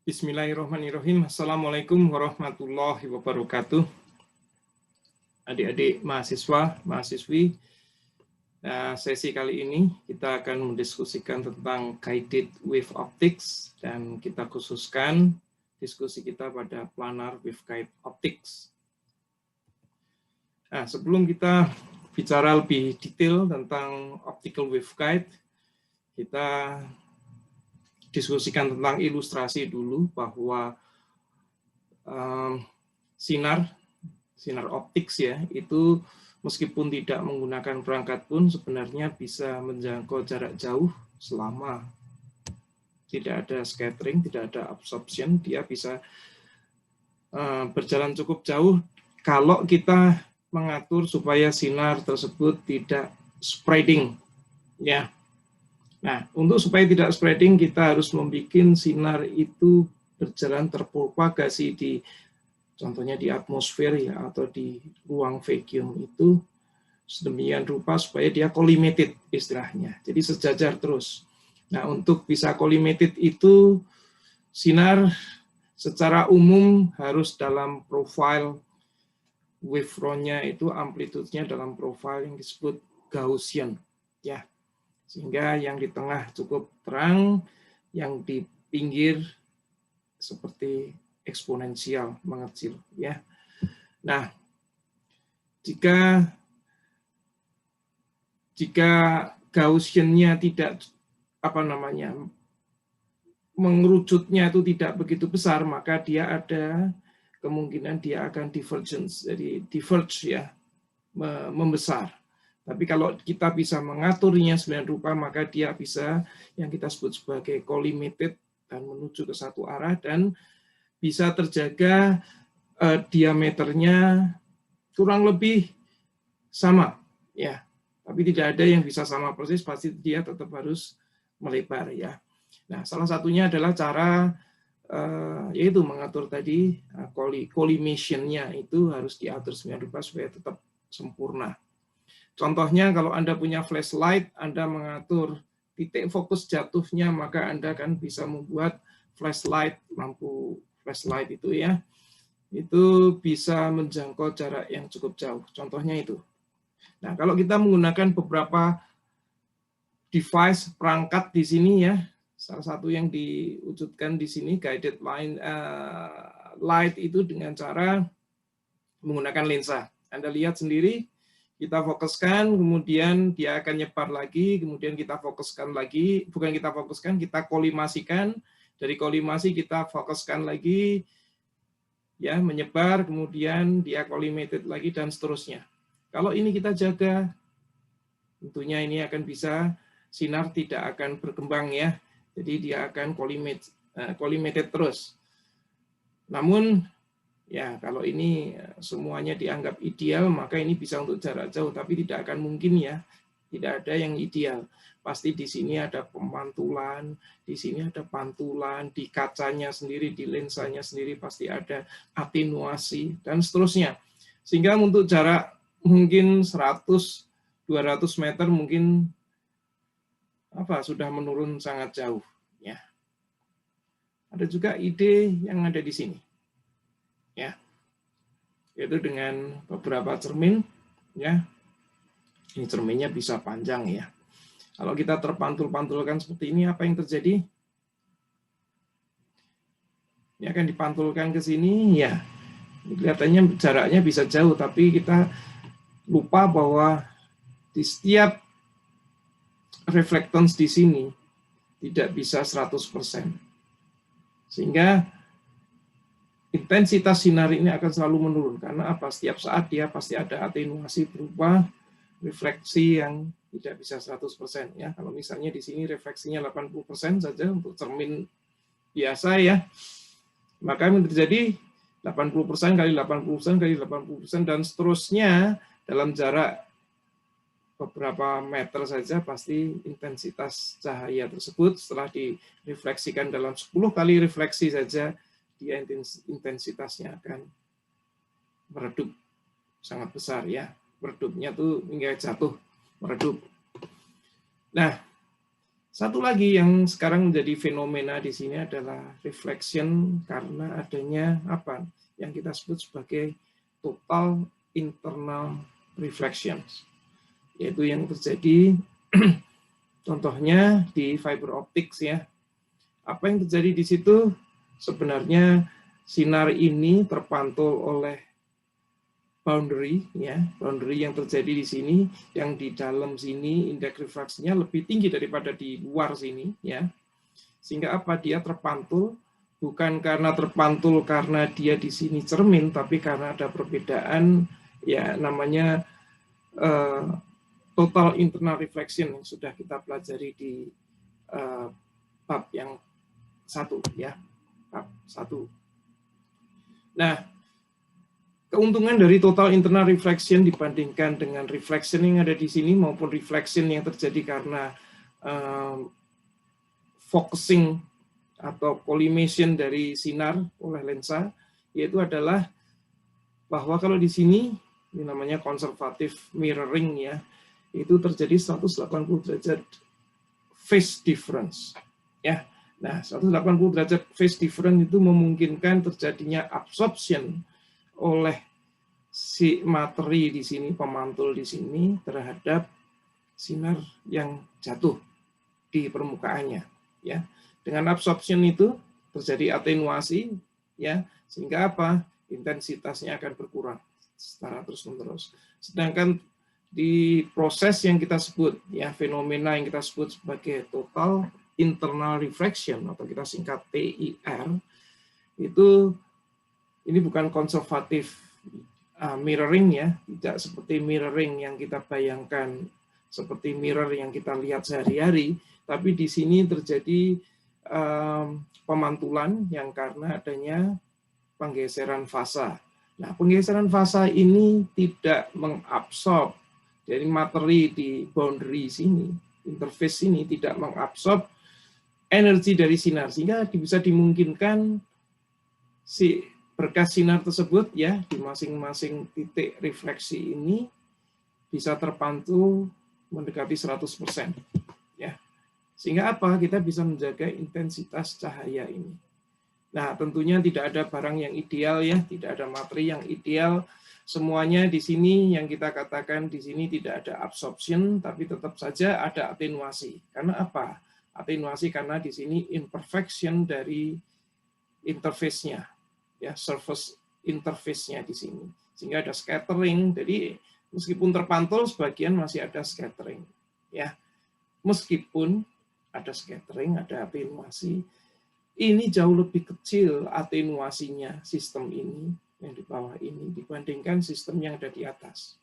Bismillahirrahmanirrahim. Assalamualaikum warahmatullahi wabarakatuh. Adik-adik mahasiswa, mahasiswi, sesi kali ini kita akan mendiskusikan tentang guided wave optics dan kita khususkan diskusi kita pada planar waveguide optics. Nah, sebelum kita bicara lebih detail tentang optical waveguide, kita diskusikan tentang ilustrasi dulu bahwa sinar optics ya itu meskipun tidak menggunakan perangkat pun sebenarnya bisa menjangkau jarak jauh selama tidak ada scattering, tidak ada absorption, dia bisa berjalan cukup jauh kalau kita mengatur supaya sinar tersebut tidak spreading ya. Nah, untuk supaya tidak spreading, kita harus membuat sinar itu berjalan terpropagasi di, contohnya di atmosfer ya, atau di ruang vacuum itu sedemikian rupa supaya dia collimated istilahnya. Jadi sejajar terus. Nah, untuk bisa collimated itu sinar secara umum harus dalam profile wavefront-nya itu amplitude-nya dalam profile yang disebut Gaussian ya. Sehingga yang di tengah cukup terang, yang di pinggir seperti eksponensial mengecil ya. Nah, jika Gaussian-nya tidak mengerucutnya itu tidak begitu besar, maka dia ada kemungkinan dia akan divergence, jadi diverge ya, membesar. Tapi kalau kita bisa mengaturnya sembilan rupa, maka dia bisa yang kita sebut sebagai collimated dan menuju ke satu arah dan bisa terjaga diameternya kurang lebih sama ya. Tapi tidak ada yang bisa sama persis, pasti dia tetap harus melebar ya. Nah, salah satunya adalah cara yaitu mengatur tadi collimation-nya itu harus diatur sembilan rupa supaya tetap sempurna. Contohnya kalau Anda punya flashlight, Anda mengatur titik fokus jatuhnya, maka Anda kan bisa membuat flashlight, lampu flashlight itu ya, itu bisa menjangkau jarak yang cukup jauh. Contohnya itu. Nah, kalau kita menggunakan beberapa device, perangkat di sini ya, salah satu yang diwujudkan di sini, guided light itu dengan cara menggunakan lensa. Anda lihat sendiri, kita fokuskan, kemudian dia akan nyebar lagi, kemudian kita fokuskan lagi, bukan kita fokuskan, kita kolimasikan, dari kolimasi kita fokuskan lagi, ya menyebar, kemudian dia collimated lagi, dan seterusnya. Kalau ini kita jaga, tentunya ini akan bisa, sinar tidak akan berkembang ya, jadi dia akan collimated terus. Namun, ya, kalau ini semuanya dianggap ideal, maka ini bisa untuk jarak jauh, tapi tidak akan mungkin ya. Tidak ada yang ideal. Pasti di sini ada pemantulan, di sini ada pantulan, di kacanya sendiri, di lensanya sendiri pasti ada atenuasi, dan seterusnya. Sehingga untuk jarak mungkin 100-200 meter mungkin sudah menurun sangat jauh. Ya. Ada juga ide yang ada di sini. Ya, yaitu dengan beberapa cermin ya. Ini cerminnya bisa panjang ya. Kalau kita terpantul-pantulkan seperti ini, apa yang terjadi? Ini akan dipantulkan ke sini ya. Ini kelihatannya jaraknya bisa jauh, tapi kita lupa bahwa di setiap reflectance di sini tidak bisa 100%. Sehingga intensitas sinar ini akan selalu menurun. Karena apa? Setiap saat dia pasti ada atenuasi berupa refleksi yang tidak bisa 100%. Ya. Kalau misalnya di sini refleksinya 80% saja untuk cermin biasa ya, maka yang terjadi 80% kali 80% kali 80% dan seterusnya dalam jarak beberapa meter saja pasti intensitas cahaya tersebut setelah direfleksikan dalam 10 kali refleksi saja dia intensitasnya akan meredup sangat besar ya. Meredupnya tuh hingga jatuh, meredup. Nah, Satu lagi yang sekarang menjadi fenomena di sini adalah reflection karena adanya apa yang kita sebut sebagai total internal reflection, yaitu yang terjadi contohnya di fiber optics ya. Apa yang terjadi di situ sebenarnya sinar ini terpantul oleh boundary ya, boundary yang terjadi di sini, yang di dalam sini indeks refraksinya lebih tinggi daripada di luar sini ya. Sehingga apa? Dia terpantul bukan karena terpantul karena dia di sini cermin, tapi karena ada perbedaan ya namanya total internal reflection yang sudah kita pelajari di bab yang 1 ya, bab 1. Nah, keuntungan dari total internal reflection dibandingkan dengan reflection yang ada di sini maupun reflection yang terjadi karena focusing atau collimation dari sinar oleh lensa, yaitu adalah bahwa kalau di sini ini namanya conservative mirroring ya, itu terjadi 180 derajat phase difference ya. Nah, 180 derajat phase difference itu memungkinkan terjadinya absorption oleh si materi di sini, pemantul di sini terhadap sinar yang jatuh di permukaannya ya. Dengan absorption itu terjadi atenuasi ya, sehingga apa? Intensitasnya akan berkurang secara terus-menerus. Sedangkan di proses yang kita sebut ya, fenomena yang kita sebut sebagai total internal refraction atau kita singkat TIR, itu ini bukan konservatif mirroring ya, tidak seperti mirroring yang kita bayangkan seperti mirror yang kita lihat sehari-hari, tapi di sini terjadi pemantulan yang karena adanya penggeseran fasa. Nah, penggeseran fasa ini tidak mengabsorb dari materi di boundary sini, interface ini tidak mengabsorb energi dari sinar, sehingga bisa dimungkinkan si berkas sinar tersebut ya di masing-masing titik refleksi ini bisa terpantul mendekati 100% ya. Sehingga apa? Kita bisa menjaga intensitas cahaya ini. Nah, tentunya tidak ada barang yang ideal ya, tidak ada materi yang ideal. Semuanya di sini yang kita katakan di sini tidak ada absorption, tapi tetap saja ada atenuasi. Karena apa? Atenuasi karena di sini imperfection dari interface-nya, ya surface interface-nya di sini. Sehingga ada scattering. Jadi meskipun terpantul, sebagian masih ada scattering. Ya, meskipun ada scattering, ada atenuasi, ini jauh lebih kecil atenuasinya sistem ini yang di bawah ini dibandingkan sistem yang ada di atas.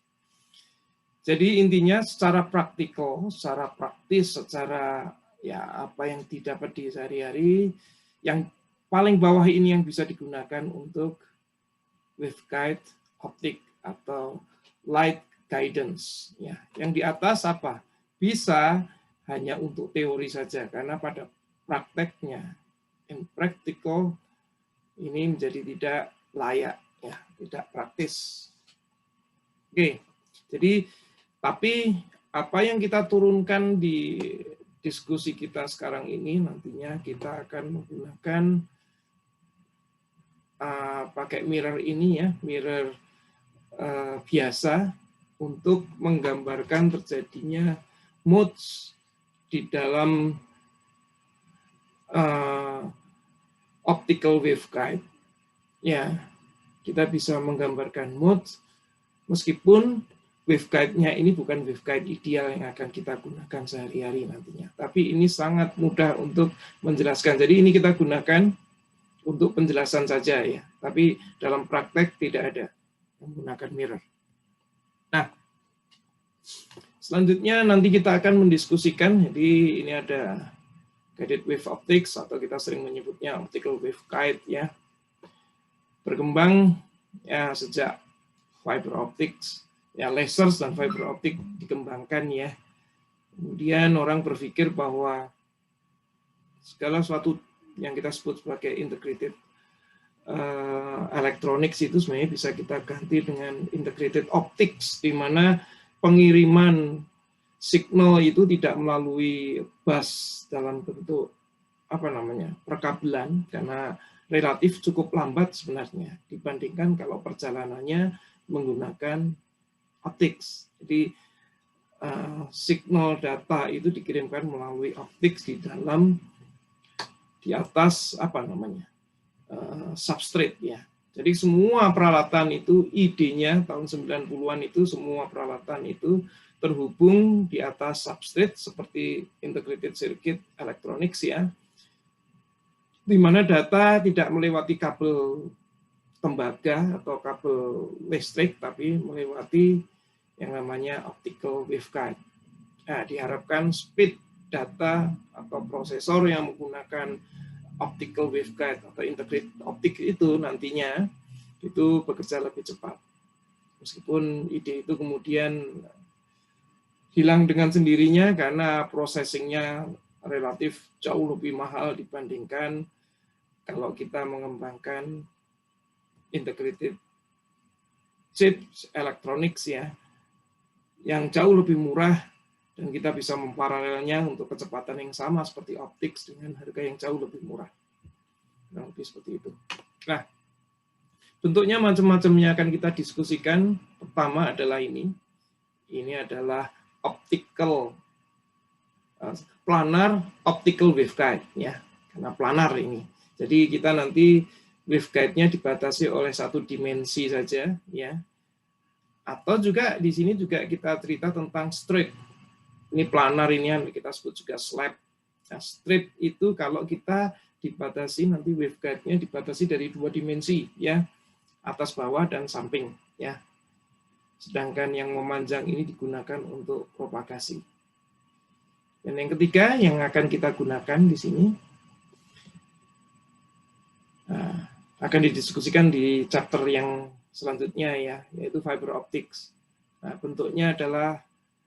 Jadi intinya secara praktikal, secara praktis, secara ya apa yang didapat di sehari-hari, yang paling bawah ini yang bisa digunakan untuk waveguide optik atau light guidance. Ya, yang di atas apa? Bisa hanya untuk teori saja, karena pada prakteknya, in practical, ini menjadi tidak layak, ya, tidak praktis. Oke, jadi tapi apa yang kita turunkan di diskusi kita sekarang ini nantinya kita akan menggunakan pakai mirror ini ya, mirror biasa untuk menggambarkan terjadinya modes di dalam optical waveguide. Ya, kita bisa menggambarkan modes meskipun waveguide-nya ini bukan waveguide ideal yang akan kita gunakan sehari-hari nantinya. Tapi ini sangat mudah untuk menjelaskan. Jadi ini kita gunakan untuk penjelasan saja ya. Tapi dalam praktek tidak ada menggunakan mirror. Nah, selanjutnya nanti kita akan mendiskusikan. Jadi ini ada guided wave optics atau kita sering menyebutnya optical waveguide ya. Berkembang ya sejak fiber optics. Ya, lasers dan fiber optik dikembangkan ya. Kemudian orang berpikir bahwa segala sesuatu yang kita sebut sebagai integrated electronics itu sebenarnya bisa kita ganti dengan integrated optics, di mana pengiriman signal itu tidak melalui bus dalam bentuk perkabelan, karena relatif cukup lambat sebenarnya dibandingkan kalau perjalanannya menggunakan optics. Jadi signal data itu dikirimkan melalui optics di atas substrate ya. Jadi semua peralatan itu idenya tahun 90-an itu semua peralatan itu terhubung di atas substrate seperti integrated circuit electronics ya, di mana data tidak melewati kabel tembaga atau kabel listrik, tapi melewati yang namanya optical waveguide. Nah, diharapkan speed data atau prosesor yang menggunakan optical waveguide atau integrated optik itu nantinya itu bekerja lebih cepat. Meskipun ide itu kemudian hilang dengan sendirinya karena processingnya relatif jauh lebih mahal dibandingkan kalau kita mengembangkan integrated chips electronics ya, yang jauh lebih murah dan kita bisa memparalelnya untuk kecepatan yang sama seperti optics dengan harga yang jauh lebih murah. Nah, lebih seperti itu. Nah, bentuknya macam-macamnya akan kita diskusikan. Pertama adalah ini. Ini adalah optical planar optical waveguide ya, karena planar ini. Jadi kita nanti waveguide-nya dibatasi oleh satu dimensi saja ya. Atau juga di sini juga kita cerita tentang strip. Ini planar, ini yang kita sebut juga slab. Nah, strip itu kalau kita dibatasi nanti waveguide-nya dibatasi dari 2 dimensi ya, atas bawah dan samping ya. Sedangkan yang memanjang ini digunakan untuk propagasi. Dan yang ketiga yang akan kita gunakan di sini akan didiskusikan di chapter yang selanjutnya ya, yaitu fiber optics. Nah, bentuknya adalah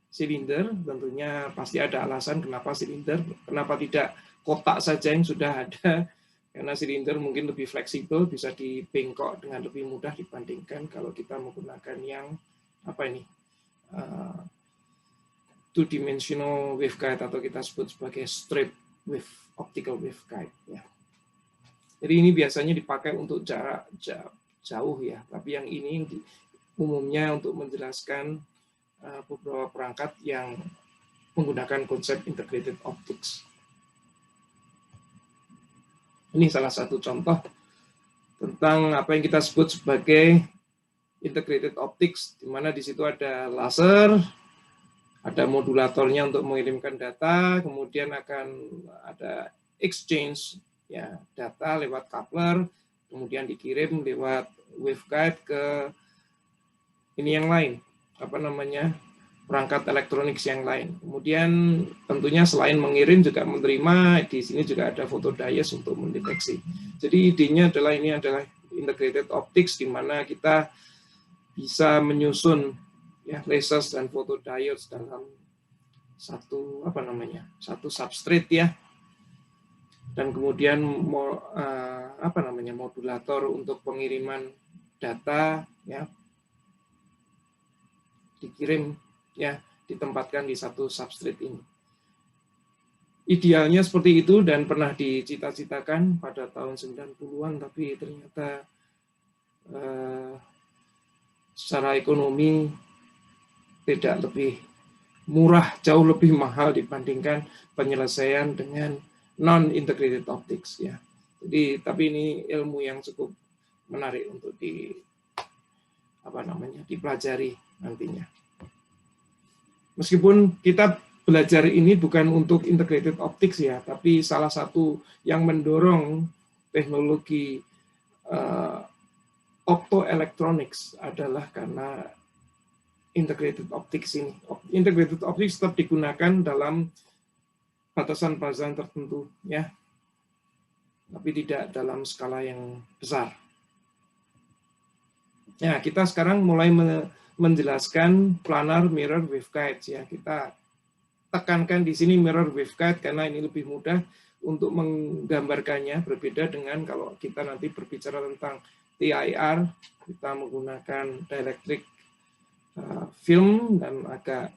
silinder, tentunya pasti ada alasan kenapa silinder, kenapa tidak kotak saja yang sudah ada, karena silinder mungkin lebih fleksibel, bisa dibengkok dengan lebih mudah dibandingkan kalau kita menggunakan yang two-dimensional waveguide atau kita sebut sebagai strip wave optical waveguide ya. Jadi ini biasanya dipakai untuk jarak jauh ya, tapi yang ini umumnya untuk menjelaskan beberapa perangkat yang menggunakan konsep integrated optics. Ini salah satu contoh tentang apa yang kita sebut sebagai integrated optics, di mana di situ ada laser, ada modulatornya untuk mengirimkan data, kemudian akan ada exchange ya, data lewat coupler, kemudian dikirim lewat waveguide ke ini yang lain, perangkat elektronik yang lain. Kemudian tentunya selain mengirim juga menerima, di sini juga ada photodiodes untuk mendeteksi. Jadi idenya adalah ini adalah integrated optics, di mana kita bisa menyusun ya lasers dan photodiodes dalam satu substrate ya. Dan kemudian modulator untuk pengiriman data ya dikirim ya, ditempatkan di satu substrate ini. Idealnya seperti itu dan pernah dicita-citakan pada tahun 90-an, tapi ternyata secara ekonomi tidak lebih murah, jauh lebih mahal dibandingkan penyelesaian dengan non-integrated optics ya. Jadi tapi ini ilmu yang cukup menarik untuk dipelajari nantinya. Meskipun kita belajar ini bukan untuk integrated optics ya, tapi salah satu yang mendorong teknologi optoelectronics adalah karena integrated optics ini. Integrated optics tetap digunakan dalam batasan-batasan tertentu ya, tapi tidak dalam skala yang besar. Ya, kita sekarang mulai menjelaskan planar mirror waveguide ya. Kita tekankan di sini mirror waveguide karena ini lebih mudah untuk menggambarkannya, berbeda dengan kalau kita nanti berbicara tentang TIR, kita menggunakan dielectric film dan agak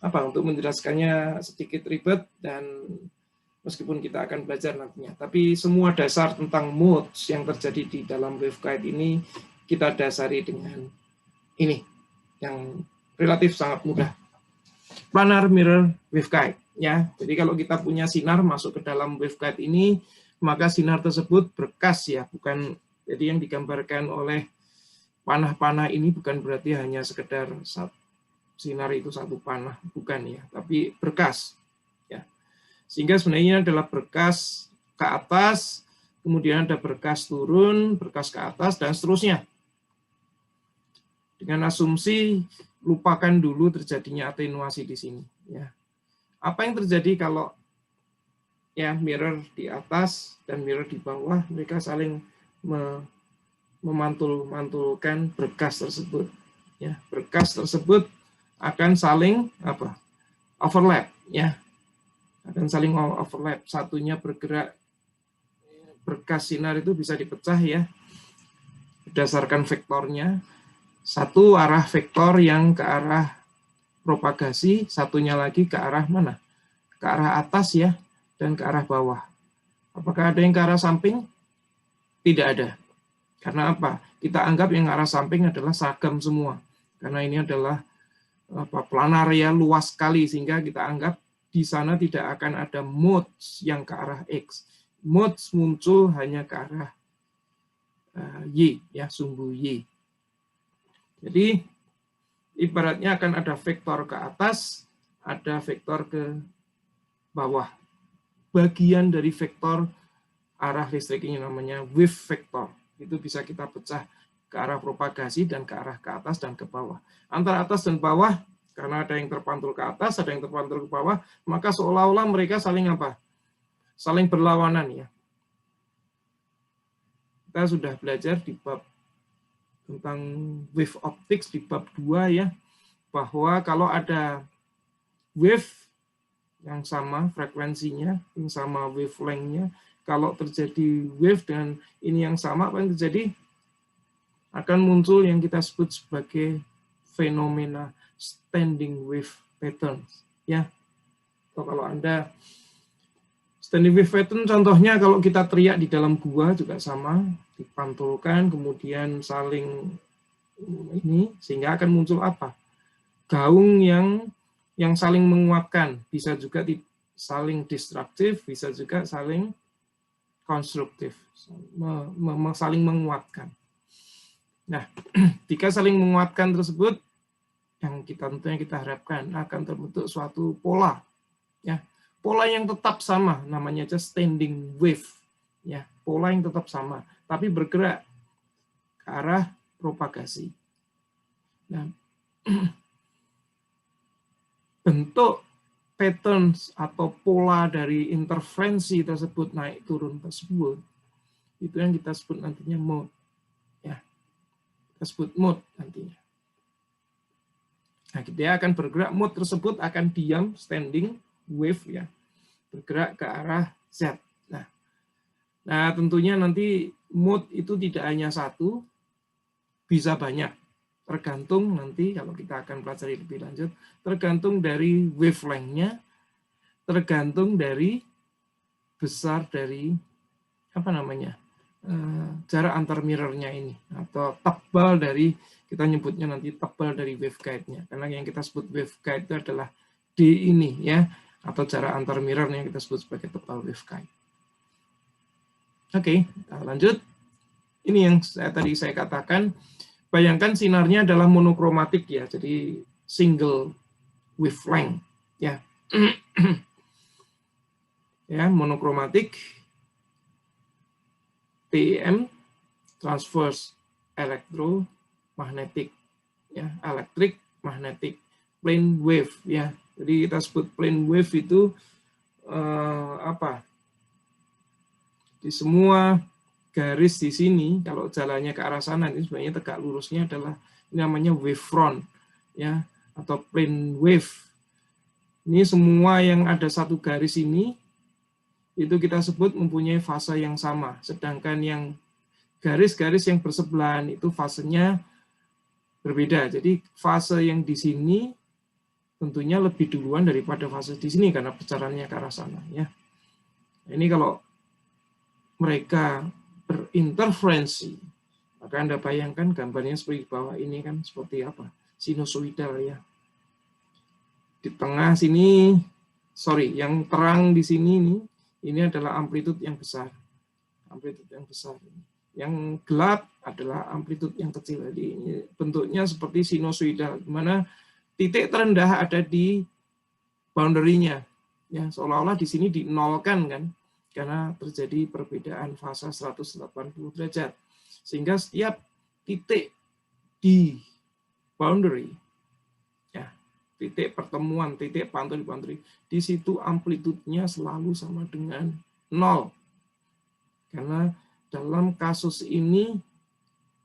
untuk menjelaskannya sedikit ribet, dan meskipun kita akan belajar nantinya. Tapi semua dasar tentang modes yang terjadi di dalam waveguide ini kita dasari dengan ini, yang relatif sangat mudah. Planar mirror waveguide. Ya, jadi kalau kita punya sinar masuk ke dalam waveguide ini, maka sinar tersebut berkas ya, bukan, jadi yang digambarkan oleh panah-panah ini bukan berarti hanya sekedar sinar itu satu panah, bukan ya, tapi berkas. Sehingga sebenarnya adalah berkas ke atas, kemudian ada berkas turun, berkas ke atas, dan seterusnya. Dengan asumsi lupakan dulu terjadinya atenuasi di sini. Ya. Apa yang terjadi kalau ya mirror di atas dan mirror di bawah, mereka saling memantul-mantulkan berkas tersebut. Ya, berkas tersebut akan saling overlap, ya. Akan saling overlap, satunya bergerak, berkas sinar itu bisa dipecah ya berdasarkan vektornya, satu arah vektor yang ke arah propagasi, satunya lagi ke arah mana? Ke arah atas ya, dan ke arah bawah. Apakah ada yang ke arah samping? Tidak ada. Karena apa? Kita anggap yang ke arah samping adalah seragam semua, karena ini adalah planar ya, luas sekali, sehingga kita anggap di sana tidak akan ada modes yang ke arah X. Modes muncul hanya ke arah Y, ya, sumbu Y. Jadi, ibaratnya akan ada vektor ke atas, ada vektor ke bawah. Bagian dari vektor arah listrik ini namanya wave vector. Itu bisa kita pecah ke arah propagasi dan ke arah ke atas dan ke bawah. Antara atas dan bawah, karena ada yang terpantul ke atas, ada yang terpantul ke bawah, maka seolah-olah mereka saling apa? Saling berlawanan ya. Kita sudah belajar di bab tentang wave optics di bab 2 ya, bahwa kalau ada wave yang sama frekuensinya, yang sama wavelength-nya, kalau terjadi wave dan ini yang sama, apa yang terjadi? Akan muncul yang kita sebut sebagai fenomena standing wave patterns ya. Atau kalau Anda standing wave pattern contohnya kalau kita teriak di dalam gua juga sama, dipantulkan kemudian saling ini sehingga akan muncul apa? Gaung yang saling menguatkan, bisa juga saling destruktif, bisa juga saling konstruktif, saling menguatkan. Nah, jika saling menguatkan tersebut, yang tentunya kita harapkan akan terbentuk suatu pola, ya, pola yang tetap sama, namanya aja standing wave, ya, pola yang tetap sama, tapi bergerak ke arah propagasi. Nah, bentuk patterns atau pola dari interferensi tersebut naik turun tersebut, itu yang kita sebut nantinya mode, ya, kita sebut mode nantinya. Nah, dia akan bergerak, mode tersebut akan diam, standing wave ya, bergerak ke arah Z. Nah, tentunya nanti mode itu tidak hanya satu, bisa banyak. Tergantung nanti kalau kita akan pelajari lebih lanjut, tergantung dari wavelength-nya, tergantung dari besar dari jarak antar mirror-nya ini, atau tebal dari, kita nyebutnya nanti tebal dari waveguide-nya, karena yang kita sebut waveguide itu adalah D ini ya, atau jarak antar mirror yang kita sebut sebagai tebal waveguide. Oke, kita lanjut. Ini yang tadi saya katakan, bayangkan sinarnya adalah monokromatik ya, jadi single wavelength ya. Ya, monokromatik, TEM, transverse elektromagnetik ya, elektrik magnetik, plane wave ya. Jadi kita sebut plane wave itu di semua garis di sini, kalau jalannya ke arah sana, ini sebenarnya tegak lurusnya adalah ini namanya wavefront ya, atau plane wave. Ini semua yang ada satu garis ini itu kita sebut mempunyai fase yang sama, sedangkan yang garis-garis yang bersebelahan itu fasenya berbeda. Jadi fase yang di sini tentunya lebih duluan daripada fase di sini karena besarannya ke arah sana ya. Ini kalau mereka berinterferensi, maka Anda bayangkan gambarnya seperti bawah ini kan seperti apa? Sinusoidal ya. Di tengah sini, sorry, yang terang di sini ini adalah amplitude yang besar. Amplitude yang besar. Yang gelap adalah amplitude yang kecil. Jadi ini bentuknya seperti sinusoidal, di mana titik terendah ada di boundary-nya. Ya, seolah-olah di sini dinolkan kan, karena terjadi perbedaan fasa 180 derajat. Sehingga setiap titik di boundary, ya, titik pertemuan, titik pantau di boundary, di situ amplitudenya selalu sama dengan 0. Karena dalam kasus ini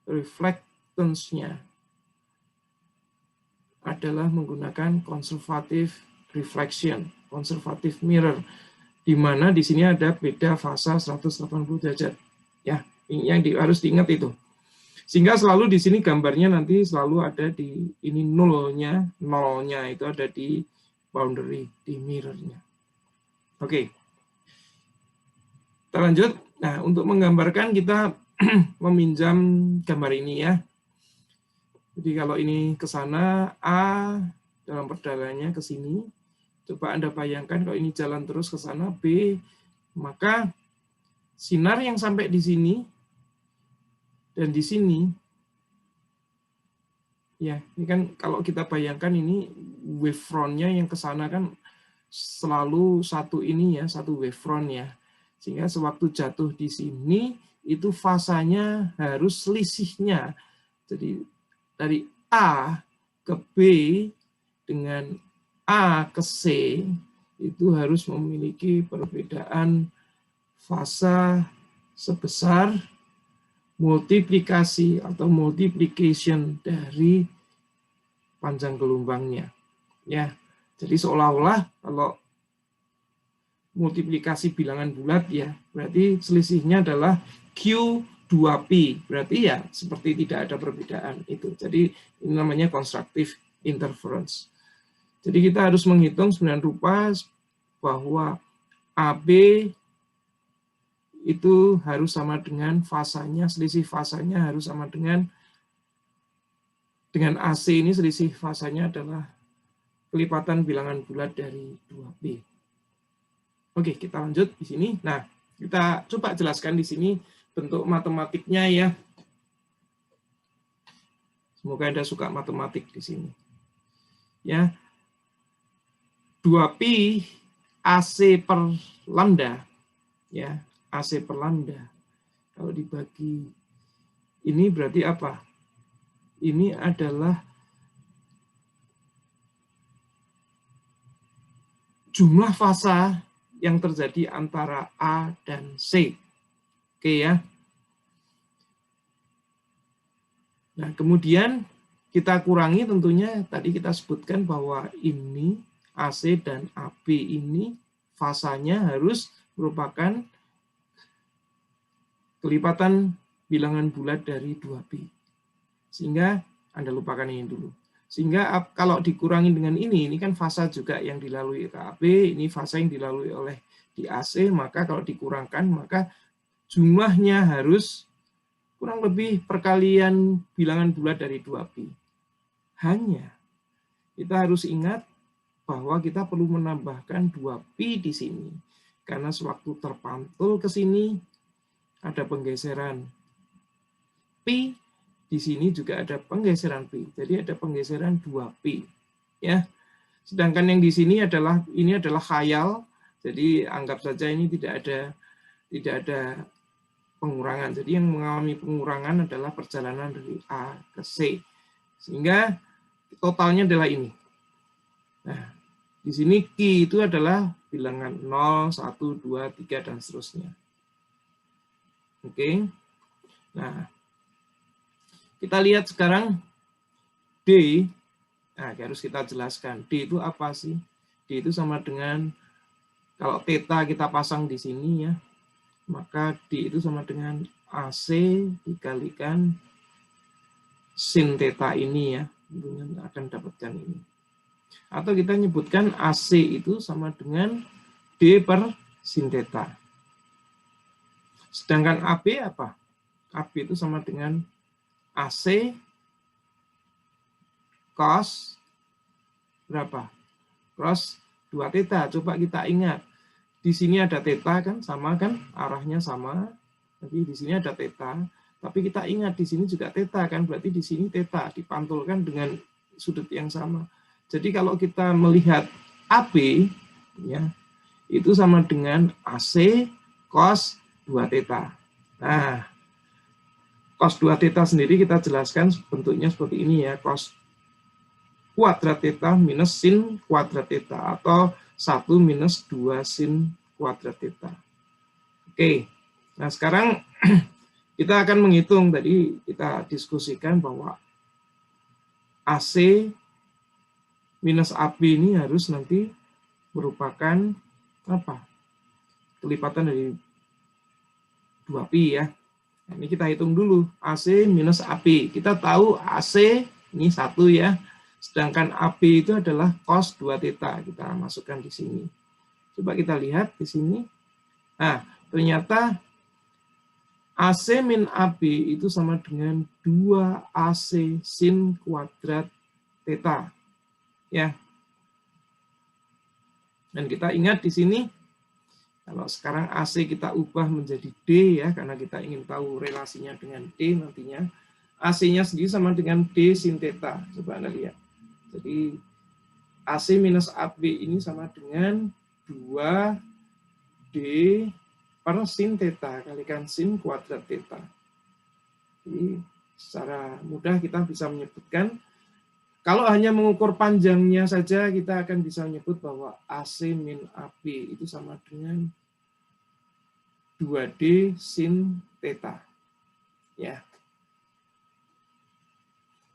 reflectance-nya adalah menggunakan conservative reflection, conservative mirror, di mana di sini ada beda fasa 180 derajat. Ya, yang harus diingat itu. Sehingga selalu di sini gambarnya nanti selalu ada di ini nolnya itu ada di boundary, di mirrornya. Oke. Kita lanjut. Nah, untuk menggambarkan kita meminjam gambar ini ya. Jadi kalau ini ke sana, A dalam perdalangannya ke sini. Coba Anda bayangkan kalau ini jalan terus ke sana, B, maka sinar yang sampai di sini dan di sini, ya, ini kan kalau kita bayangkan ini wavefront-nya yang ke sana kan selalu satu ini ya, satu wavefront ya. Sehingga sewaktu jatuh di sini, itu fasanya harus selisihnya. Jadi dari A ke B dengan A ke C itu harus memiliki perbedaan fasa sebesar multiplikasi atau multiplication dari panjang gelombangnya. Ya, jadi seolah-olah kalau multiplikasi bilangan bulat ya, berarti selisihnya adalah Q2P. Berarti ya seperti tidak ada perbedaan itu. Jadi ini namanya constructive interference. Jadi kita harus menghitung sembilan rupa bahwa AB itu harus sama dengan fasanya, selisih fasanya harus sama dengan AC ini selisih fasanya adalah kelipatan bilangan bulat dari 2B. Oke, kita lanjut di sini. Nah, kita coba jelaskan di sini bentuk matematiknya ya. Semoga Anda suka matematik di sini. Ya. 2pi AC per lambda ya, AC per lambda kalau dibagi ini berarti apa? Ini adalah jumlah fasa yang terjadi antara A dan C. Oke ya. Nah, kemudian kita kurangi tentunya tadi kita sebutkan bahwa ini AC dan AB ini fasanya harus merupakan kelipatan bilangan bulat dari 2pi. Sehingga Anda lupakan ini dulu. Sehingga kalau dikurangi dengan ini kan fasa juga yang dilalui ke AB, ini fasa yang dilalui oleh di AC, maka kalau dikurangkan maka jumlahnya harus kurang lebih perkalian bilangan bulat dari 2pi. Hanya kita harus ingat bahwa kita perlu menambahkan 2pi di sini. Karena sewaktu terpantul ke sini, ada penggeseran pi, di sini juga ada penggeseran pi. Jadi ada penggeseran 2pi. Ya. Sedangkan yang di sini adalah khayal. Jadi anggap saja ini tidak ada pengurangan. Jadi yang mengalami pengurangan adalah perjalanan dari A ke C. Sehingga totalnya adalah ini. Nah, di sini Q itu adalah bilangan 0, 1, 2, 3, dan seterusnya. Oke. Nah, kita lihat sekarang D. Nah, harus kita jelaskan. D itu apa sih? D itu sama dengan, kalau theta kita pasang di sini ya, maka D itu sama dengan AC dikalikan sin theta ini ya. Tentunya akan dapatkan ini. Atau kita nyebutkan AC itu sama dengan D per sin theta. Sedangkan AB apa? AB itu sama dengan AC cos berapa? Cos 2 theta. Coba kita ingat. Di sini ada theta kan, sama kan? Arahnya sama. Jadi di sini ada theta. Tapi kita ingat di sini juga theta kan, berarti di sini theta dipantulkan dengan sudut yang sama. Jadi kalau kita melihat AB ya, itu sama dengan AC cos 2 theta. Nah, cos 2 theta sendiri kita jelaskan bentuknya seperti ini ya, cos kuadrat theta minus sin kuadrat theta, atau 1 minus 2 sin kuadrat theta. Oke, nah sekarang kita akan menghitung, tadi kita diskusikan bahwa AC minus AB ini harus nanti merupakan apa? Kelipatan dari 2pi ya. Nah, ini kita hitung dulu AC minus AB. Kita tahu AC ini 1 ya. Sedangkan AB itu adalah cos 2 theta. Kita masukkan di sini. Coba kita lihat di sini. Nah, ternyata AC min AB itu sama dengan 2AC sin kuadrat theta. Ya. Dan kita ingat di sini, kalau sekarang AC kita ubah menjadi D ya, karena kita ingin tahu relasinya dengan D nantinya. AC-nya sendiri sama dengan D sin theta. Coba Anda lihat. Jadi AC minus AB ini sama dengan 2D per sin theta kalikan sin kuadrat theta. Jadi secara mudah kita bisa menyebutkan, kalau hanya mengukur panjangnya saja, kita akan bisa menyebut bahwa AC min AB itu sama dengan 2D sin theta. Ya.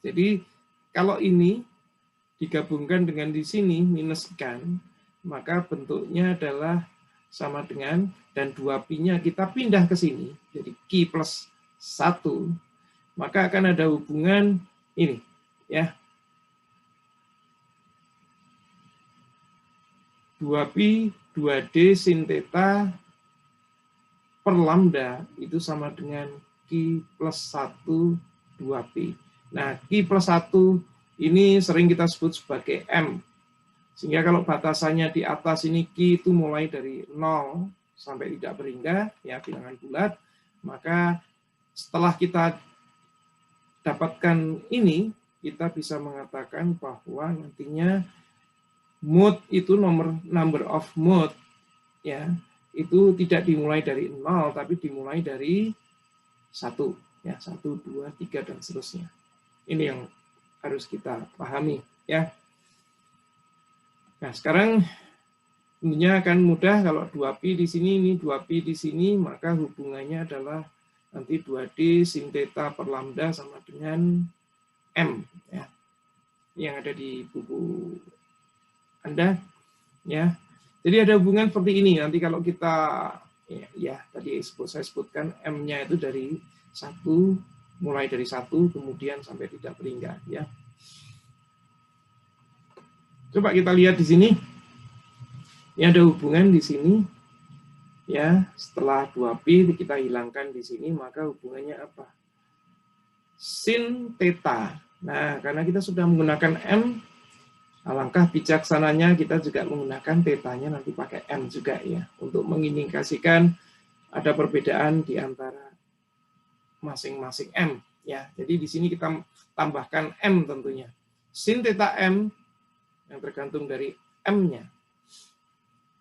Jadi kalau ini digabungkan dengan di sini minuskan, maka bentuknya adalah sama dengan, dan 2pi-nya kita pindah ke sini, jadi Q plus 1, maka akan ada hubungan ini, ya. 2pi 2D sin theta per lambda itu sama dengan Q plus 1 2pi. Nah, Q plus 1 ini sering kita sebut sebagai M. Sehingga kalau batasannya di atas ini Q itu mulai dari 0 sampai tidak berhingga, ya bilangan bulat, maka setelah kita dapatkan ini, kita bisa mengatakan bahwa nantinya mode itu number of mode ya, itu tidak dimulai dari 0 tapi dimulai dari 1 ya, 1 2 3 dan seterusnya. Ini yang harus kita pahami ya. Nah, sekarang tentunya akan mudah kalau 2pi di sini, ini 2pi di sini, maka hubungannya adalah nanti 2D sin theta per lambda sama dengan M ya. Yang ada di buku Anda ya. Jadi ada hubungan seperti ini. Nanti kalau kita ya tadi saya sebutkan M-nya itu dari 1, mulai dari 1 kemudian sampai tidak berhingga ya. Coba kita lihat di sini. Ini ada hubungan di sini. Ya, setelah 2pi kita hilangkan di sini, maka hubungannya apa? Sin theta. Nah, karena kita sudah menggunakan M, alangkah bijaksananya kita juga menggunakan theta-nya nanti pakai M juga ya, untuk mengindikasikan ada perbedaan di antara masing-masing M ya. Jadi di sini kita tambahkan M tentunya. Sin theta M yang tergantung dari M-nya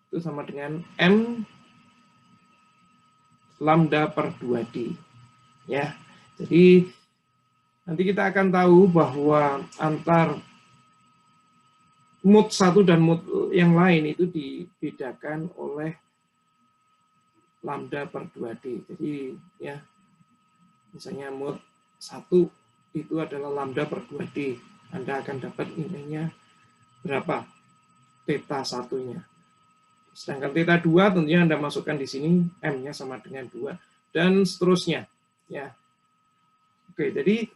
itu sama dengan M lambda per 2D ya. Jadi nanti kita akan tahu bahwa antar mood 1 dan mood yang lain itu dibedakan oleh lambda per 2D. Jadi ya, misalnya mood 1 itu adalah lambda per 2D. Anda akan dapat nilainya berapa? Theta 1-nya. Sedangkan theta 2 tentunya Anda masukkan di sini, M-nya sama dengan 2. Dan seterusnya. Ya. Oke, jadi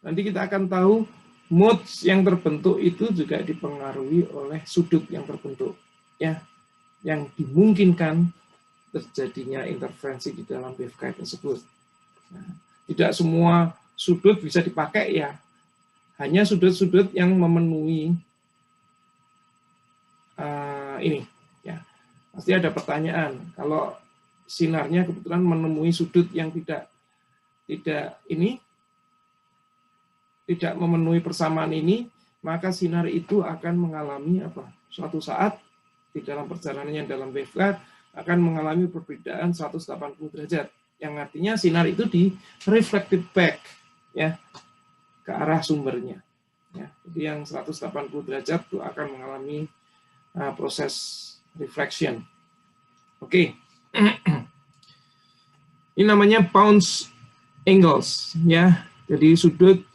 nanti kita akan tahu modes yang terbentuk itu juga dipengaruhi oleh sudut yang terbentuk, ya, yang dimungkinkan terjadinya interferensi di dalam waveguide tersebut. Nah, tidak semua sudut bisa dipakai, ya, hanya sudut-sudut yang memenuhi ini, ya. Pasti ada pertanyaan, kalau sinarnya kebetulan menemui sudut yang tidak memenuhi persamaan ini, maka sinar itu akan mengalami apa? Suatu saat di dalam perjalanannya dalam waveguide akan mengalami perbedaan 180 derajat, yang artinya sinar itu di reflected back, ya, ke arah sumbernya, ya. Jadi yang 180 derajat itu akan mengalami proses reflection. Oke. Ini namanya bounce angles, ya. Jadi sudut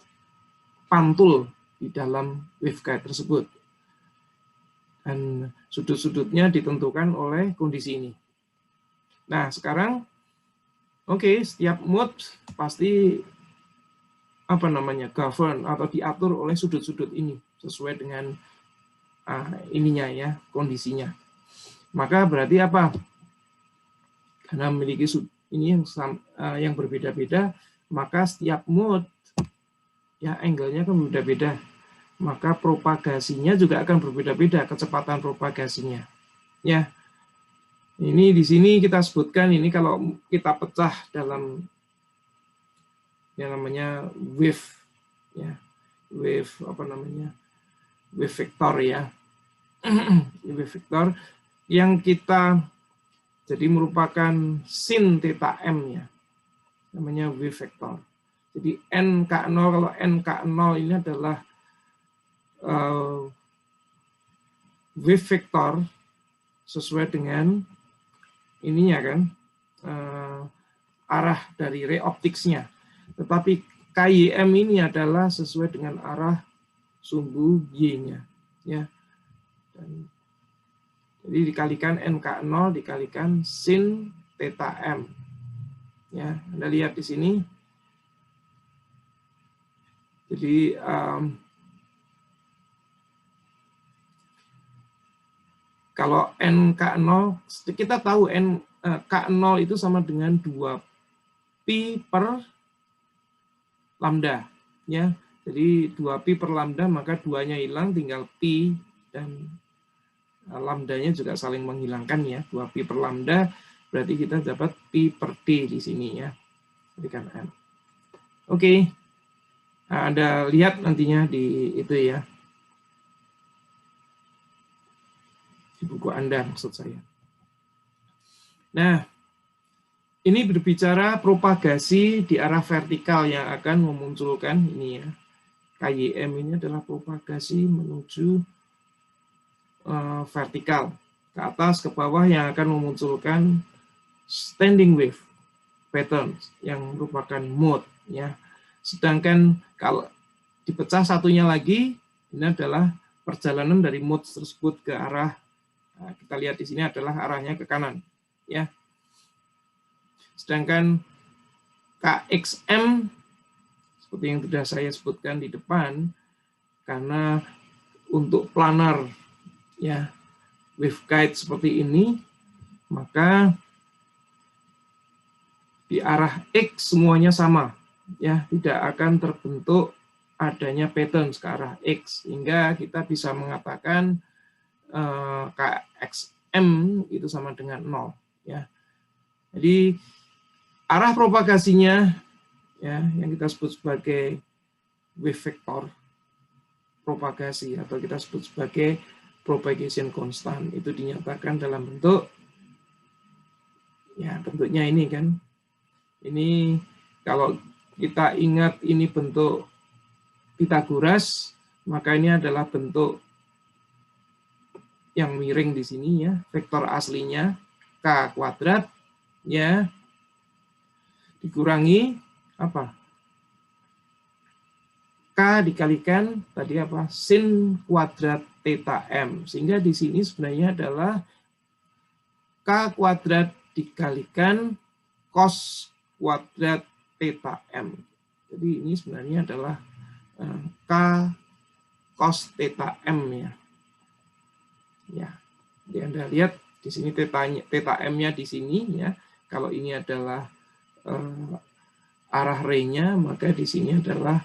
pantul di dalam waveguide tersebut. Dan sudut-sudutnya ditentukan oleh kondisi ini. Nah, sekarang setiap mode pasti govern atau diatur oleh sudut-sudut ini sesuai dengan ininya, ya, kondisinya. Maka berarti apa? Karena memiliki ini yang berbeda-beda, maka setiap mode, ya, angle-nya kan berbeda-beda. Maka propagasinya juga akan berbeda-beda, kecepatan propagasinya. Ya. Ini di sini kita sebutkan, ini kalau kita pecah dalam yang namanya wave, ya. Wave wave vector, ya. Wave vector yang kita jadi merupakan sin theta m, ya. Namanya wave vector. Jadi NK0, kalau NK0 ini adalah wave vector sesuai dengan ininya kan, arah dari ray optics-nya. Tetapi KYM ini adalah sesuai dengan arah sumbu Y-nya, ya. Dan, jadi dikalikan NK0 dikalikan sin theta M. Ya, Anda lihat di sini. Jadi kalau NK0, kita tahu K0 itu sama dengan 2pi per lambda, ya. Jadi 2pi per lambda, maka 2-nya hilang, tinggal pi, dan lambdanya juga saling menghilangkan, ya. 2pi per lambda, berarti kita dapat pi per d di sini, ya. Berikan n. Oke. Nah, Anda lihat nantinya di itu, ya. Di buku Anda, maksud saya. Nah, ini berbicara propagasi di arah vertikal yang akan memunculkan ini, ya. KYM ini adalah propagasi menuju vertikal, ke atas, ke bawah, yang akan memunculkan standing wave pattern yang merupakan mode, ya. Sedangkan kalau dipecah satunya lagi, ini adalah perjalanan dari mode tersebut ke arah, kita lihat di sini adalah arahnya ke kanan, ya. Sedangkan KXM seperti yang sudah saya sebutkan di depan, karena untuk planar, ya, waveguide seperti ini, maka di arah X semuanya sama, ya, tidak akan terbentuk adanya pattern ke arah X, sehingga kita bisa mengatakan KXM itu sama dengan 0, ya. Jadi arah propagasinya, ya, yang kita sebut sebagai wave vector propagasi atau kita sebut sebagai propagation constant, itu dinyatakan dalam bentuk, ya, bentuknya ini kan. Ini kalau kita ingat ini bentuk Pythagoras, maka ini adalah bentuk yang miring di sini, ya, vektor aslinya k kuadrat, ya, dikurangi apa? K dikalikan tadi apa? Sin kuadrat theta m. Sehingga di sini sebenarnya adalah K kuadrat dikalikan cos kuadrat theta m. Jadi ini sebenarnya adalah K cos theta M ya. Ya, jadi Anda lihat di sini theta M-nya di sini ya. Kalau ini adalah arah ray-nya, maka di sini adalah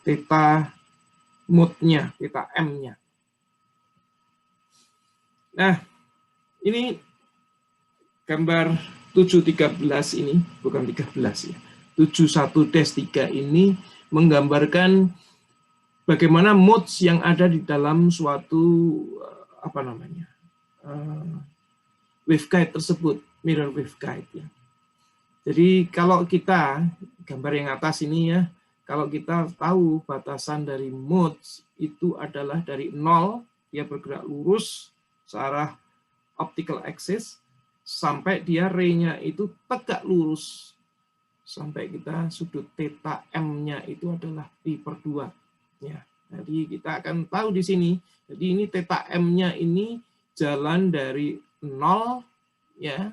theta mode-nya, theta M-nya. Nah, ini gambar 713 ini, bukan 13 ya. 71-3 ini menggambarkan bagaimana modes yang ada di dalam suatu waveguide tersebut, mirror waveguide ya. Jadi kalau kita gambar yang atas ini ya, kalau kita tahu batasan dari modes itu adalah dari 0, dia bergerak lurus searah optical axis sampai dia ray-nya itu tegak lurus sampai kita sudut theta M-nya itu adalah pi/2 ya. Jadi kita akan tahu di sini. Jadi ini theta M-nya ini jalan dari 0 ya,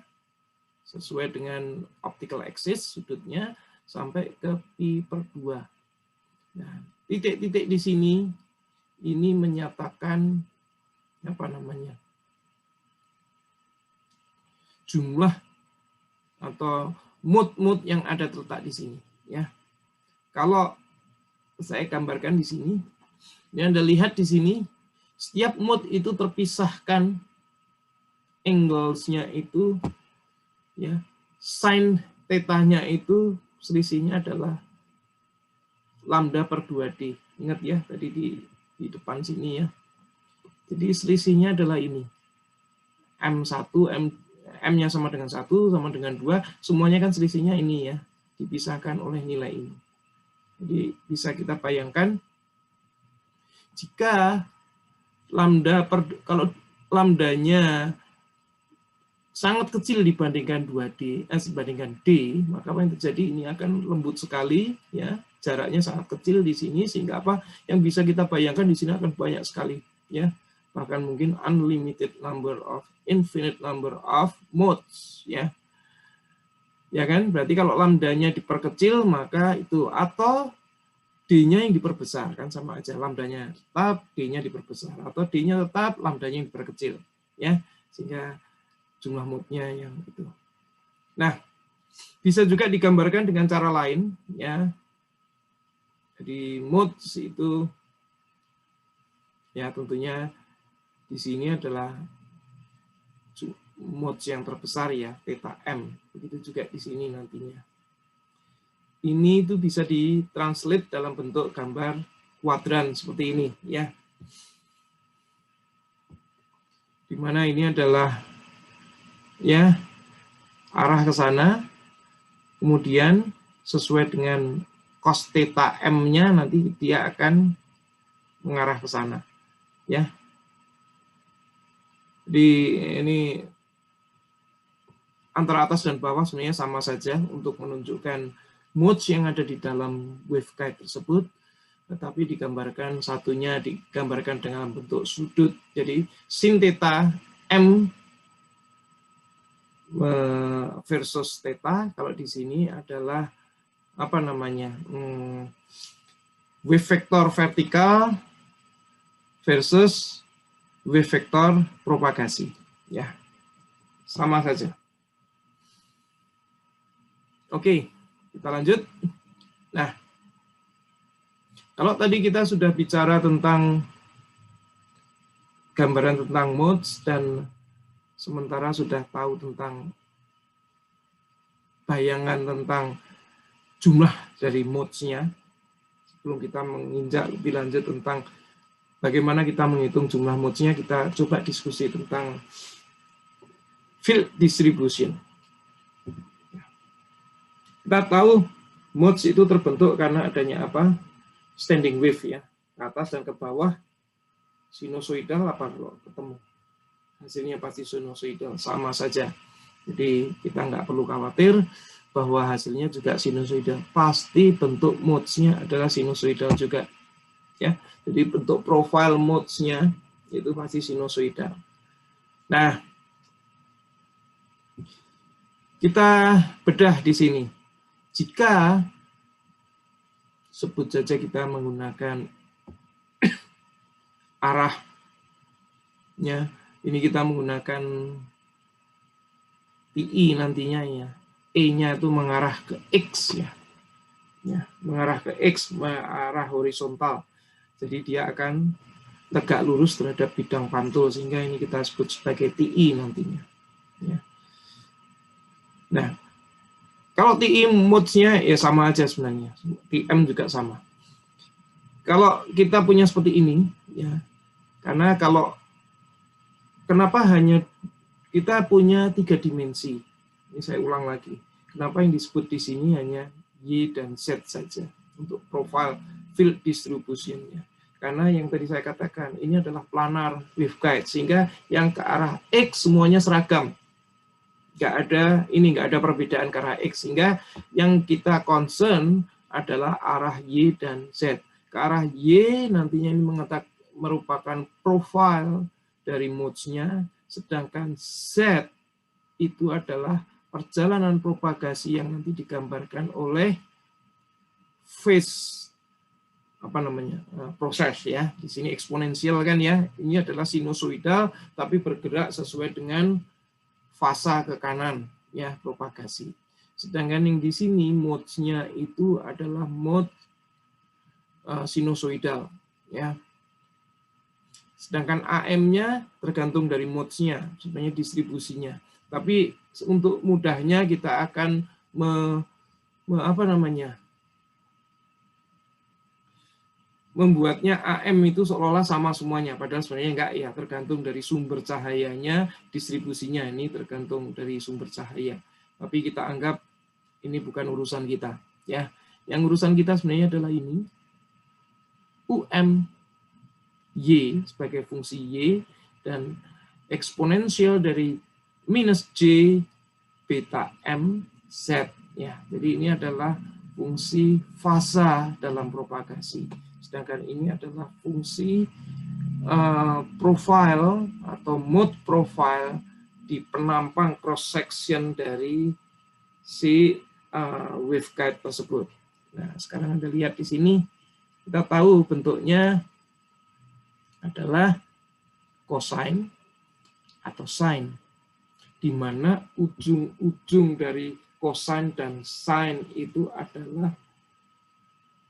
sesuai dengan optical axis sudutnya sampai ke pi/2. Nah, titik-titik di sini ini menyatakan jumlah atau mode yang ada terletak di sini ya. Kalau saya gambarkan di sini, ini Anda lihat di sini, setiap mode itu terpisahkan angles-nya itu ya, sin theta-nya itu selisihnya adalah lambda/2D. Ingat ya, tadi di depan sini ya. Jadi selisihnya adalah ini. M1, M-nya sama dengan 1, sama dengan 2, semuanya kan selisihnya ini ya, dipisahkan oleh nilai ini. Jadi bisa kita bayangkan, jika kalau lambdanya sangat kecil dibandingkan 2D, dibandingkan D, maka apa yang terjadi? Ini akan lembut sekali, ya, jaraknya sangat kecil di sini, sehingga apa yang bisa kita bayangkan di sini akan banyak sekali, ya, bahkan mungkin infinite number of modes, ya, ya kan? Berarti kalau lambdanya diperkecil, maka itu, atau D-nya yang diperbesar, kan sama aja, lambdanya tetap, D-nya diperbesar, atau D-nya tetap, lambdanya yang diperkecil, ya, sehingga jumlah mode-nya yang itu. Nah, bisa juga digambarkan dengan cara lain, ya. Jadi modes itu, ya tentunya di sini adalah modes yang terbesar ya, theta M. Begitu juga di sini nantinya. Ini itu bisa ditranslate dalam bentuk gambar kuadran seperti ini, ya. Di mana ini adalah ya arah ke sana, kemudian sesuai dengan cos theta M-nya nanti dia akan mengarah ke sana, ya. Jadi ini antara atas dan bawah sebenarnya sama saja untuk menunjukkan modes yang ada di dalam waveguide tersebut, tetapi digambarkan satunya digambarkan dengan bentuk sudut. Jadi sin theta M versus theta, kalau di sini adalah apa namanya, wave vector vertikal versus wave vector propagasi, ya, sama saja. Oke, kita lanjut. Nah, kalau tadi kita sudah bicara tentang gambaran tentang modes dan sementara sudah tahu tentang bayangan tentang jumlah dari modes-nya, sebelum kita menginjak lebih lanjut tentang bagaimana kita menghitung jumlah modes-nya, kita coba diskusi tentang field distribution. Kita tahu modes itu terbentuk karena adanya apa? Standing wave ya, ke atas dan ke bawah, sinusoidal apa kalau ketemu? Hasilnya pasti sinusoidal, sama saja. Jadi kita nggak perlu khawatir bahwa hasilnya juga sinusoidal. Pasti bentuk modes-nya adalah sinusoidal juga. Ya, jadi bentuk profile modes-nya itu pasti sinusoidal. Nah, kita bedah di sini. Jika sebut saja kita menggunakan arahnya. Ini kita menggunakan TI nantinya ya. E-nya itu mengarah ke X ya. Mengarah ke X, mengarah horizontal. Jadi dia akan tegak lurus terhadap bidang pantul, sehingga ini kita sebut sebagai TI nantinya. Ya. Nah, kalau TI modes-nya ya sama aja sebenarnya. TM juga sama. Kalau kita punya seperti ini, ya, karena kenapa hanya kita punya 3 dimensi? Ini saya ulang lagi. Kenapa yang disebut di sini hanya Y dan Z saja untuk profile field distribution-nya? Karena yang tadi saya katakan, ini adalah planar waveguide, sehingga yang ke arah X semuanya seragam. Nggak ada perbedaan ke arah X, sehingga yang kita concern adalah arah Y dan Z. Ke arah Y nantinya ini merupakan profile dari modes-nya, sedangkan Z itu adalah perjalanan propagasi yang nanti digambarkan oleh phase proses ya. Di sini eksponensial kan ya. Ini adalah sinusoidal tapi bergerak sesuai dengan fasa ke kanan ya, propagasi. Sedangkan yang di sini modes-nya itu adalah mode sinusoidal ya. Sedangkan AM-nya tergantung dari modes-nya, sebenarnya distribusinya. Tapi untuk mudahnya kita akan membuatnya AM itu seolah-olah sama semuanya, padahal sebenarnya enggak ya, tergantung dari sumber cahayanya, distribusinya ini tergantung dari sumber cahaya. Tapi kita anggap ini bukan urusan kita, ya. Yang urusan kita sebenarnya adalah ini, UM Y sebagai fungsi Y dan eksponensial dari minus J beta M Z ya. Jadi ini adalah fungsi fasa dalam propagasi. Sedangkan ini adalah fungsi profile atau mode profile di penampang cross section dari si waveguide tersebut. Nah, sekarang Anda lihat di sini, kita tahu bentuknya adalah cosine atau sine, di mana ujung-ujung dari cosine dan sine itu adalah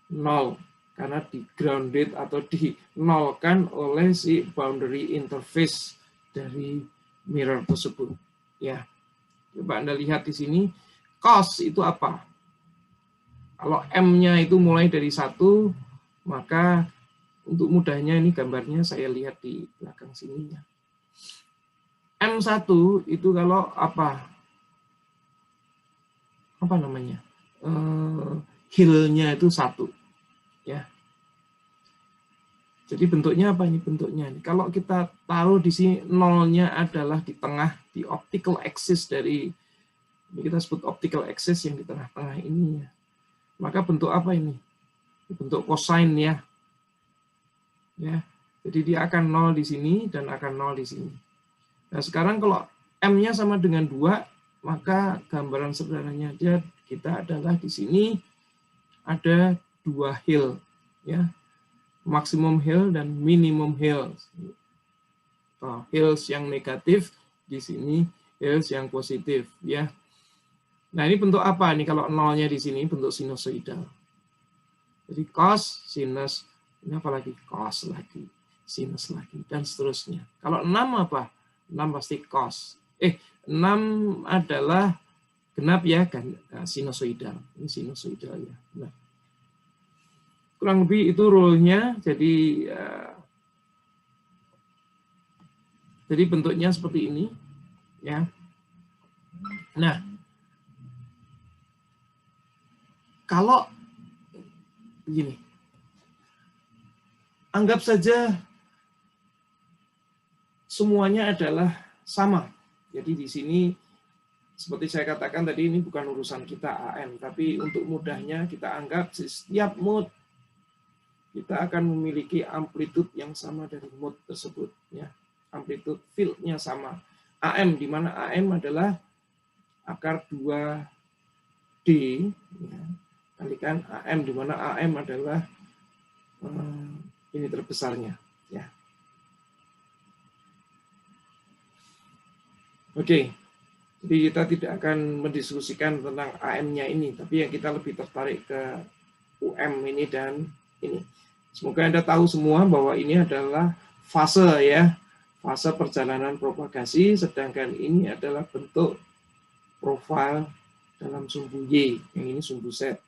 0, karena di grounded atau dinolkan oleh si boundary interface dari mirror tersebut. Ya, coba Anda lihat di sini, cos itu apa? Kalau M-nya itu mulai dari 1, maka untuk mudahnya ini gambarnya saya lihat di belakang sininya. M1 itu kalau apa namanya? Heel-nya itu 1. Ya. Jadi bentuknya apa ini bentuknya? Kalau kita taruh di sini nolnya adalah di tengah, di optical axis dari, kita sebut optical axis yang di tengah-tengah ini ya. Maka bentuk apa ini? Bentuk cosine ya. Ya. Jadi dia akan 0 di sini dan akan 0 di sini. Nah, sekarang kalau M-nya sama dengan 2, maka gambaran sederhananya kita adalah di sini ada 2 heel ya. Maksimum heel dan minimum heel. Heels yang negatif, di sini heels yang positif ya. Nah, ini bentuk apa nih kalau nolnya di sini? Bentuk sinusoidal. Jadi cos, sinus, ini apa lagi? Cos lagi, sinus lagi, dan seterusnya. Kalau 6 apa? 6 pasti cos. 6 adalah genap ya, kan sinusoidal. Ini sinusoidal ya. Nah, kurang lebih itu rule-nya. Jadi bentuknya seperti ini ya. Nah, kalau begini, anggap saja semuanya adalah sama. Jadi di sini seperti saya katakan tadi, ini bukan urusan kita AM, tapi untuk mudahnya kita anggap setiap mode kita akan memiliki amplitude yang sama dari mode tersebut ya. Amplitude field-nya sama. AM, di mana AM adalah akar 2D ya, kalikan AM, di mana AM adalah ini terbesarnya ya. Oke, jadi kita tidak akan mendiskusikan tentang AM-nya ini, tapi yang kita lebih tertarik ke UM ini dan ini. Semoga Anda tahu semua bahwa ini adalah fase ya, fase perjalanan propagasi, sedangkan ini adalah bentuk profil dalam sumbu Y, yang ini sumbu Z.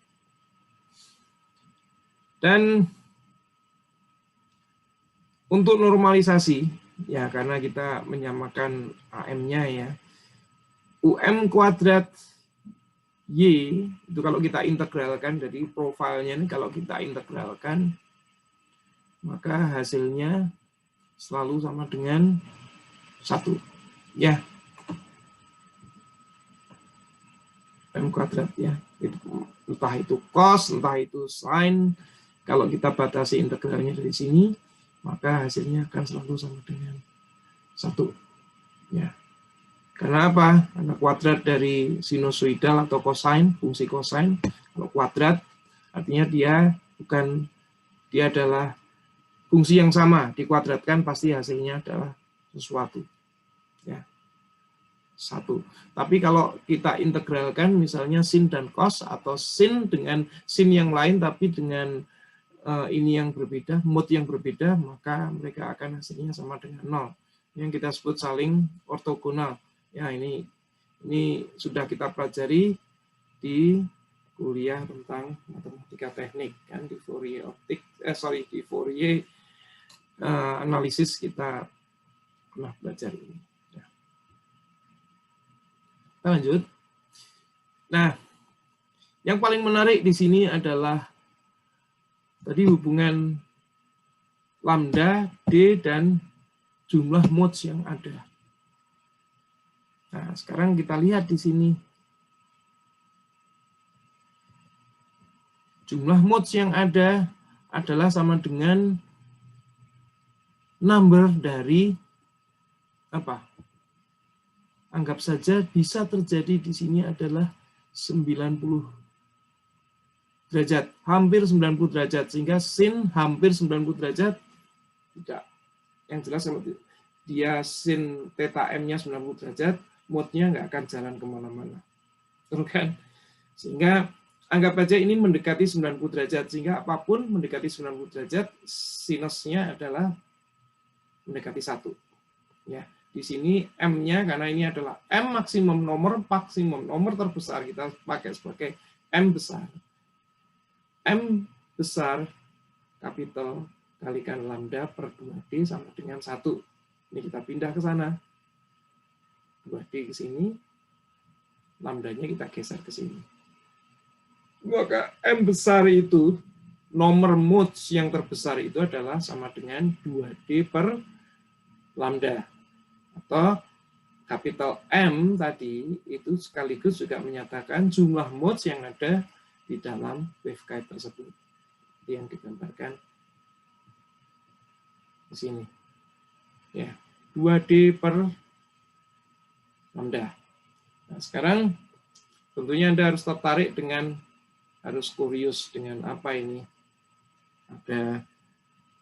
Dan untuk normalisasi, ya karena kita menyamakan AM-nya ya, UM kuadrat Y, itu kalau kita integralkan, jadi profilnya ini kalau kita integralkan, maka hasilnya selalu sama dengan 1. Ya, UM kuadrat ya, entah itu cos, entah itu sin, kalau kita batasi integralnya dari sini, maka hasilnya akan selalu sama dengan 1. Ya. Karena apa? Karena kuadrat dari sinusoidal atau cosine, fungsi cosine, kalau kuadrat artinya dia adalah fungsi yang sama, dikuadratkan pasti hasilnya adalah sesuatu. Ya. 1. Tapi kalau kita integralkan misalnya sin dan cos, atau sin dengan sin yang lain tapi dengan ini yang berbeda, mod yang berbeda, maka mereka akan hasilnya sama dengan 0. Yang kita sebut saling ortogonal. Ya, ini sudah kita pelajari di kuliah tentang matematika teknik kan, di Fourier optik, di Fourier analisis kita pernah belajar ini. Ya. Kita lanjut. Nah, yang paling menarik di sini adalah tadi hubungan lambda, D, dan jumlah modes yang ada. Nah, sekarang kita lihat di sini. Jumlah modes yang ada adalah sama dengan number dari apa? Anggap saja bisa terjadi di sini adalah 90 derajat, hampir 90 derajat, sehingga sin hampir 90 derajat tidak. Yang jelas kalau dia sin theta m-nya 90 derajat, mode-nya nggak akan jalan kemana-mana. Kan? Sehingga anggap aja ini mendekati 90 derajat, sehingga apapun mendekati 90 derajat, sinusnya adalah mendekati 1. Ya, di sini M-nya, karena ini adalah M maksimum nomor terbesar, kita pakai sebagai M besar. M besar, kapital, kalikan lambda per 2D sama dengan 1. Ini kita pindah ke sana. 2D ke sini, lambdanya kita geser ke sini. Maka M besar itu, nomor modes yang terbesar itu adalah sama dengan 2D per lambda. Atau kapital M tadi itu sekaligus juga menyatakan jumlah modes yang ada di dalam waveguide tersebut. Itu yang digambarkan di sini. Ya, 2D per lambda. Nah, sekarang tentunya Anda harus tertarik dengan, harus kurius dengan apa ini. Ada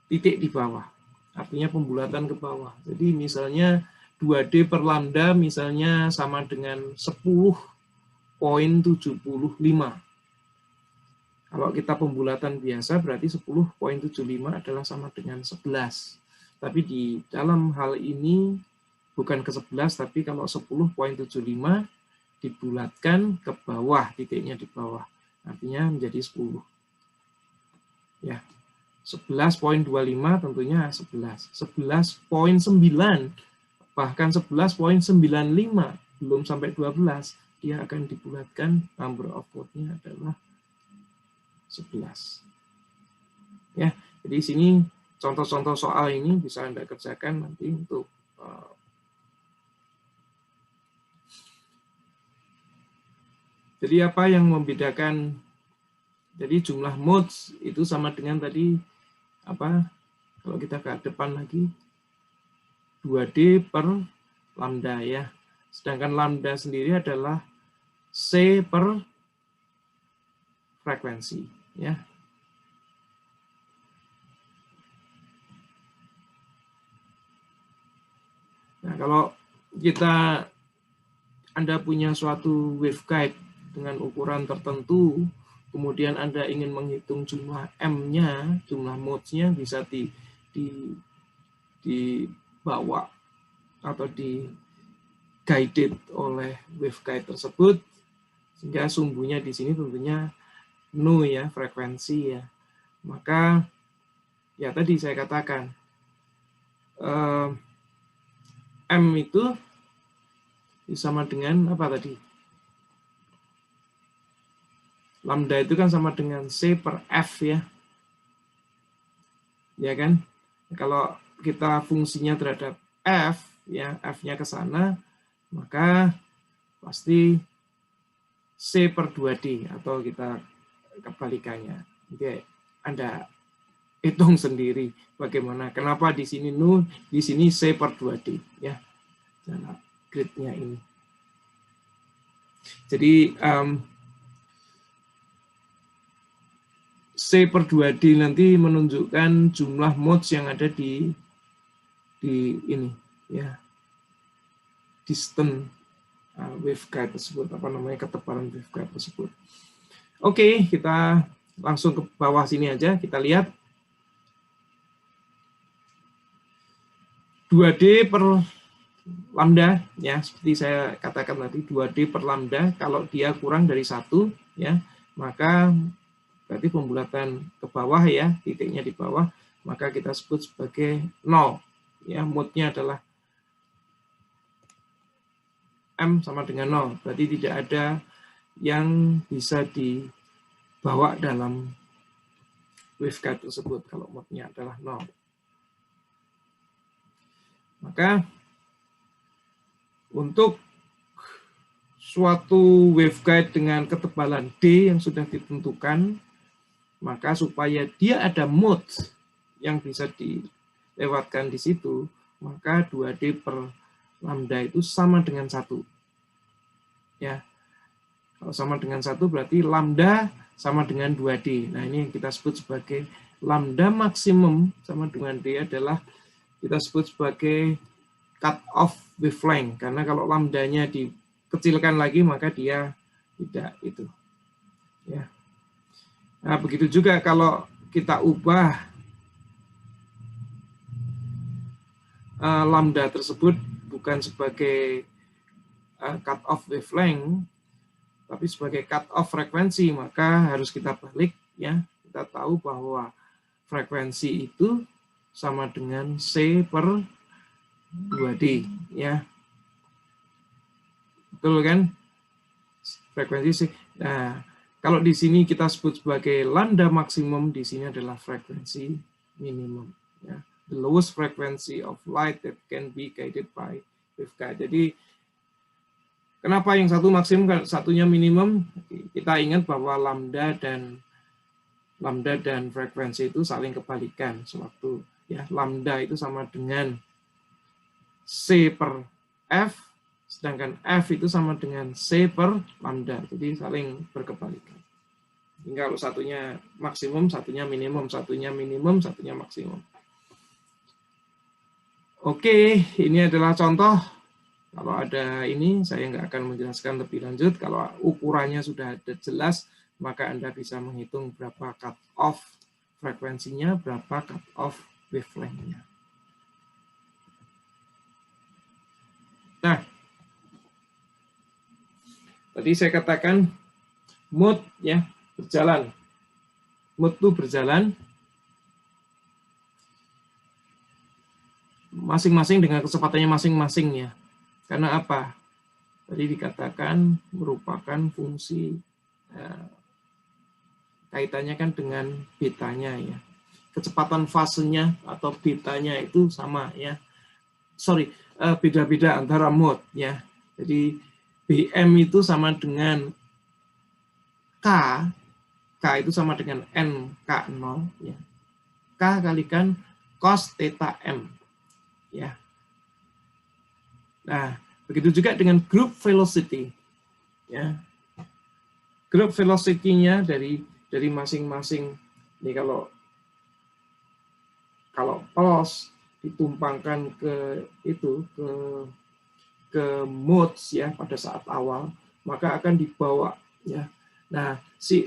titik di bawah, artinya pembulatan ke bawah. Jadi misalnya 2D per lambda misalnya sama dengan 10,75. Kalau kita pembulatan biasa berarti 10,75 adalah sama dengan 11. Tapi di dalam hal ini bukan ke 11, tapi kalau 10,75 dibulatkan ke bawah, titiknya di bawah. Artinya menjadi 10. Ya. 11,25 tentunya 11. 11,9 bahkan 11,95 belum sampai 12, dia akan dibulatkan, number of mode-nya adalah 11. Ya, jadi sini contoh-contoh soal ini bisa Anda kerjakan nanti untuk jadi apa yang membedakan, jadi jumlah modes itu sama dengan tadi apa, kalau kita ke depan lagi 2D per lambda ya. Sedangkan lambda sendiri adalah C per frekuensi ya. Nah, kalau kita Anda punya suatu waveguide dengan ukuran tertentu, kemudian Anda ingin menghitung jumlah M-nya, jumlah modes-nya bisa dibawa atau di guided oleh waveguide tersebut, sehingga sumbunya di sini tentunya nu ya, frekuensi ya. Maka ya tadi saya katakan M itu sama dengan apa tadi? Lambda itu kan sama dengan C per F ya. Ya kan? Kalau kita fungsinya terhadap F, ya F-nya ke sana, maka pasti C per 2D atau kita kebalikannya. Jadi Anda hitung sendiri bagaimana. Kenapa di sini nu, di sini C per 2D ya. Cara grid-nya ini. Jadi C per 2D nanti menunjukkan jumlah modes yang ada di ini ya, distance waveguide tersebut, apa namanya, ketebalan waveguide tersebut. Oke, kita langsung ke bawah sini aja, kita lihat 2D per lambda ya, seperti saya katakan tadi 2D per lambda, kalau dia kurang dari 1 ya, maka berarti pembulatan ke bawah ya, titiknya di bawah, maka kita sebut sebagai 0 ya, mode-nya adalah M sama dengan 0, berarti tidak ada yang bisa dibawa dalam waveguide tersebut kalau mode-nya adalah 0. Maka untuk suatu waveguide dengan ketebalan D yang sudah ditentukan, maka supaya dia ada mode yang bisa dilewatkan di situ, maka 2D per lambda itu sama dengan 1. Ya. Kalau sama dengan 1 berarti lambda sama dengan 2D. Nah, ini yang kita sebut sebagai lambda maksimum sama dengan D adalah kita sebut sebagai cut off wavelength, karena kalau lambdanya dikecilkan lagi maka dia tidak itu. Ya. Nah, begitu juga kalau kita ubah lambda tersebut bukan sebagai cut off wavelength, tapi sebagai cut off frekuensi, maka harus kita balik ya. Kita tahu bahwa frekuensi itu sama dengan C per 2D ya. Betul kan? Frekuensi C. Nah, kalau di sini kita sebut sebagai lambda maksimum, di sini adalah frekuensi minimum ya. The lowest frequency of light that can be guided by waveguide. Jadi kenapa yang satu maksimum, satunya minimum? Kita ingat bahwa lambda dan frekuensi itu saling kebalikan sewaktu ya. Lambda itu sama dengan C per F, sedangkan F itu sama dengan C per lambda. Jadi saling berkebalikan. Hingga kalau satunya maksimum, satunya minimum, satunya minimum, satunya maksimum. Oke, ini adalah contoh. Kalau ada ini, saya nggak akan menjelaskan lebih lanjut. Kalau ukurannya sudah ada jelas, maka Anda bisa menghitung berapa cut off frekuensinya, berapa cut off wavelength-nya. Nah, tadi saya katakan mode ya, berjalan. Mode itu berjalan masing-masing dengan kecepatannya masing-masing ya. Karena apa? Tadi dikatakan merupakan fungsi kaitannya kan dengan betanya ya. Kecepatan fasenya atau betanya itu sama ya. Sorry, beda-beda antara mode ya. Jadi BM itu sama dengan K. K itu sama dengan NK0 ya. K kalikan cos theta M ya. Nah, begitu juga dengan group velocity ya. Group velocity-nya dari masing-masing, ini kalau pulse ditumpangkan ke ke modes ya pada saat awal, maka akan dibawa ya. Nah, si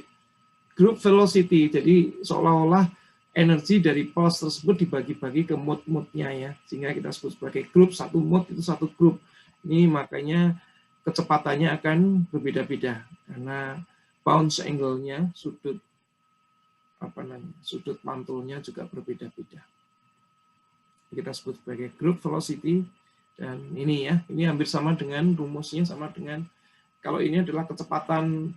group velocity, jadi seolah-olah energi dari pulse tersebut dibagi-bagi ke mode-mode-nya ya, sehingga kita sebut sebagai grup. Satu mode itu satu grup. Ini makanya kecepatannya akan berbeda-beda karena bounce angle-nya, sudut sudut mantulnya juga berbeda-beda. Kita sebut sebagai group velocity. Dan ini ya, ini hampir sama dengan rumusnya, sama dengan kalau ini adalah kecepatan,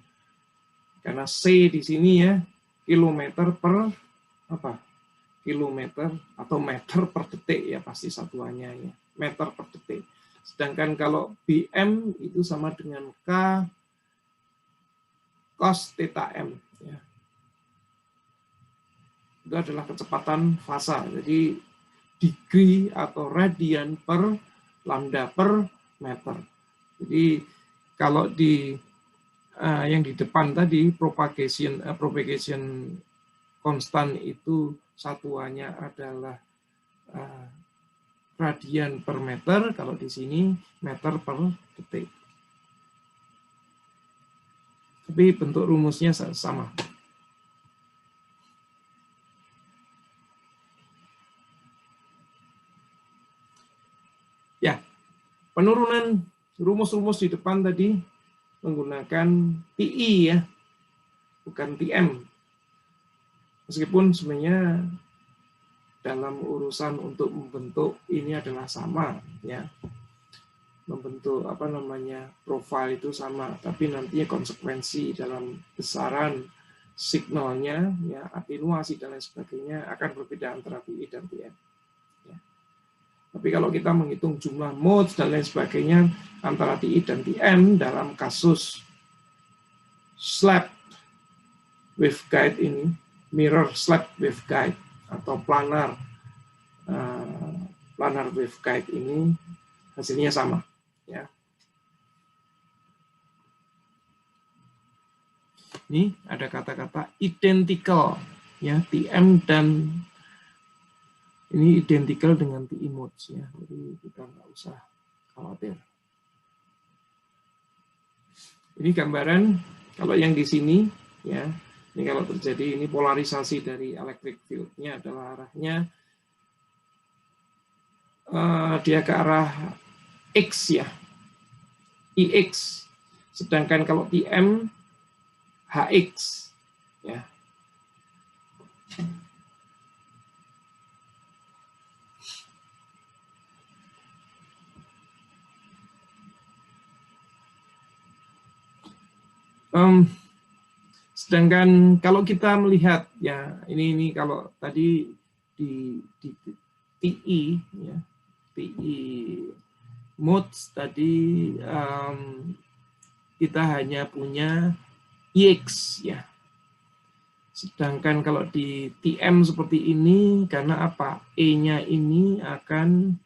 karena C di sini ya, kilometer per kilometer atau meter per detik ya, pasti satuannya ya, meter per detik. Sedangkan kalau BM itu sama dengan K cos theta M ya. Itu adalah kecepatan fasa. Jadi degree atau radian per lambda per meter. Jadi kalau di yang di depan tadi propagation constant itu satuannya adalah radian per meter, kalau di sini meter per detik. Tapi bentuk rumusnya sama. Ya, penurunan rumus-rumus di depan tadi menggunakan TI ya, bukan TM. Meskipun sebenarnya dalam urusan untuk membentuk ini adalah sama ya. Membentuk profil itu sama, tapi nantinya konsekuensi dalam besaran signalnya ya, atenuasi dan lain sebagainya akan berbeda antara TI dan TM. Tapi kalau kita menghitung jumlah modes dan lain sebagainya antara TI dan TM dalam kasus slab waveguide ini, mirror slab waveguide atau planar waveguide ini, hasilnya sama. Ya. Ini ada kata-kata identical, ya, TM dan ini identical dengan TI modes ya, jadi kita nggak usah khawatir. Ini gambaran kalau yang di sini ya, ini kalau terjadi ini polarisasi dari electric field-nya adalah arahnya dia ke arah X ya, IX. Sedangkan kalau TM HX ya. Sedangkan kalau kita melihat ya, ini kalau tadi di TI ya, TI modes tadi kita hanya punya IX ya. Sedangkan kalau di TM seperti ini, karena apa? E-nya ini akan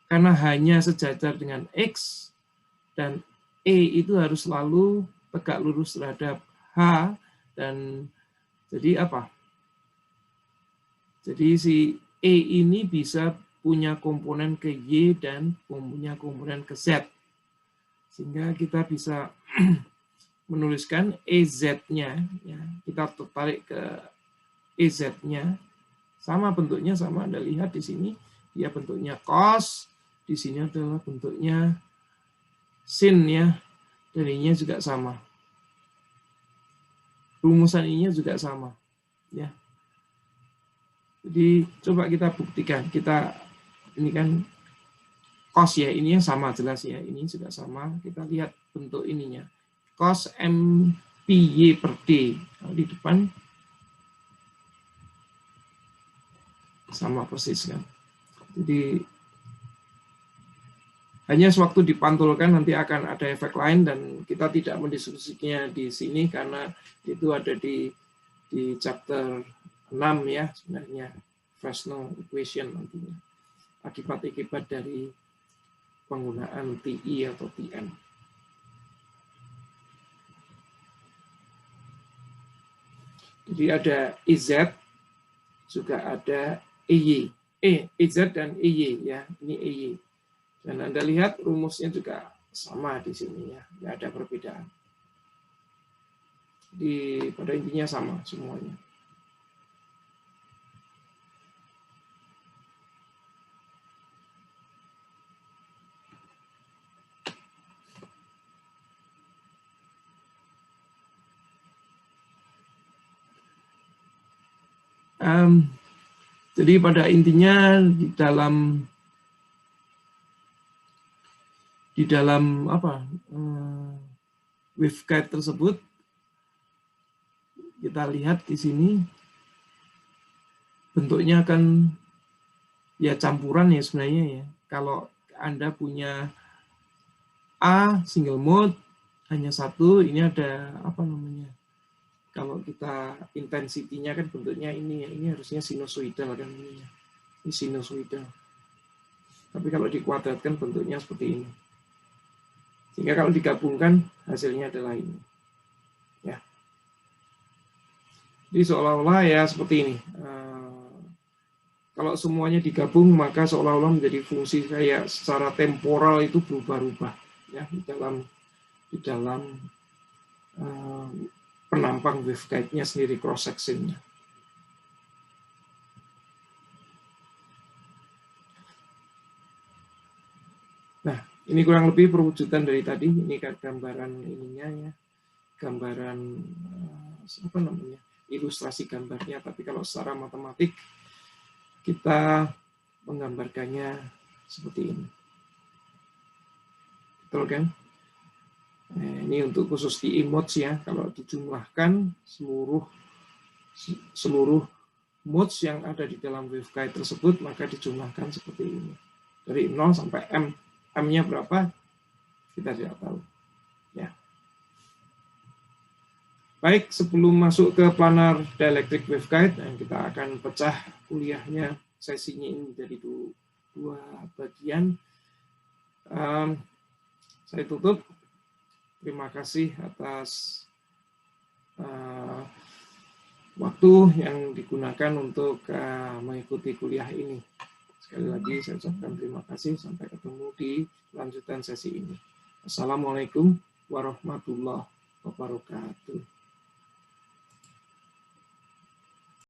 karena hanya sejajar dengan X, dan E itu harus selalu tegak lurus terhadap H, dan jadi apa? Jadi si E ini bisa punya komponen ke Y dan punya komponen ke Z. Sehingga kita bisa menuliskan EZ-nya, ya, kita tertarik ke EZ-nya, sama bentuknya, sama Anda lihat di sini, dia bentuknya cos, di sini adalah bentuknya sin ya, dan ininya juga sama. Rumusan ininya juga sama, ya. Jadi coba kita buktikan, ini kan cos ya, ini yang sama jelas ya, ini juga sama. Kita lihat bentuk ininya, cos MPY per D. Nah, di depan sama persis kan. Jadi hanya sewaktu dipantulkan nanti akan ada efek lain, dan kita tidak mendiskusikannya di sini karena itu ada di chapter 6 ya sebenarnya, Fresnel equation nantinya, akibat-akibat dari penggunaan TI atau TM. Jadi ada EZ, juga ada EY. EZ dan EY ya, ini EY. Dan Anda lihat rumusnya juga sama di sini ya, nggak ada perbedaan. Pada intinya sama semuanya. Jadi pada intinya di dalam apa waveguide tersebut kita lihat di sini bentuknya akan ya campuran ya sebenarnya ya. Kalau Anda punya A single mode hanya satu, ini ada apa namanya? Kalau kita intensitinya kan bentuknya ini ya, ini harusnya sinusoidal kan ini ya. Ini sinusoidal. Tapi kalau dikuadratkan bentuknya seperti ini. Sehingga kalau digabungkan hasilnya adalah ini. Ya. Jadi seolah-olah ya seperti ini. Kalau semuanya digabung maka seolah-olah menjadi fungsi kayak secara temporal itu berubah-ubah ya di dalam penampang waveguide-nya sendiri, cross section-nya. Nah, ini kurang lebih perwujudan dari tadi. Ini gambaran ininya ya, gambaran apa namanya, ilustrasi gambarnya. Tapi kalau secara matematik kita menggambarkannya seperti ini. Betul kan? Nah, ini untuk khusus di emotes ya. Kalau dijumlahkan seluruh modes yang ada di dalam waveguide tersebut, maka dijumlahkan seperti ini. Dari 0 sampai M. M-nya berapa? Kita tidak tahu. Ya. Baik, sebelum masuk ke planar dielectric waveguide, kita akan pecah kuliahnya, sesinya ini menjadi dua bagian. Saya tutup. Terima kasih atas waktu yang digunakan untuk mengikuti kuliah ini. Sekali lagi saya ucapkan terima kasih. Sampai ketemu di lanjutan sesi ini. Assalamualaikum warahmatullahi wabarakatuh.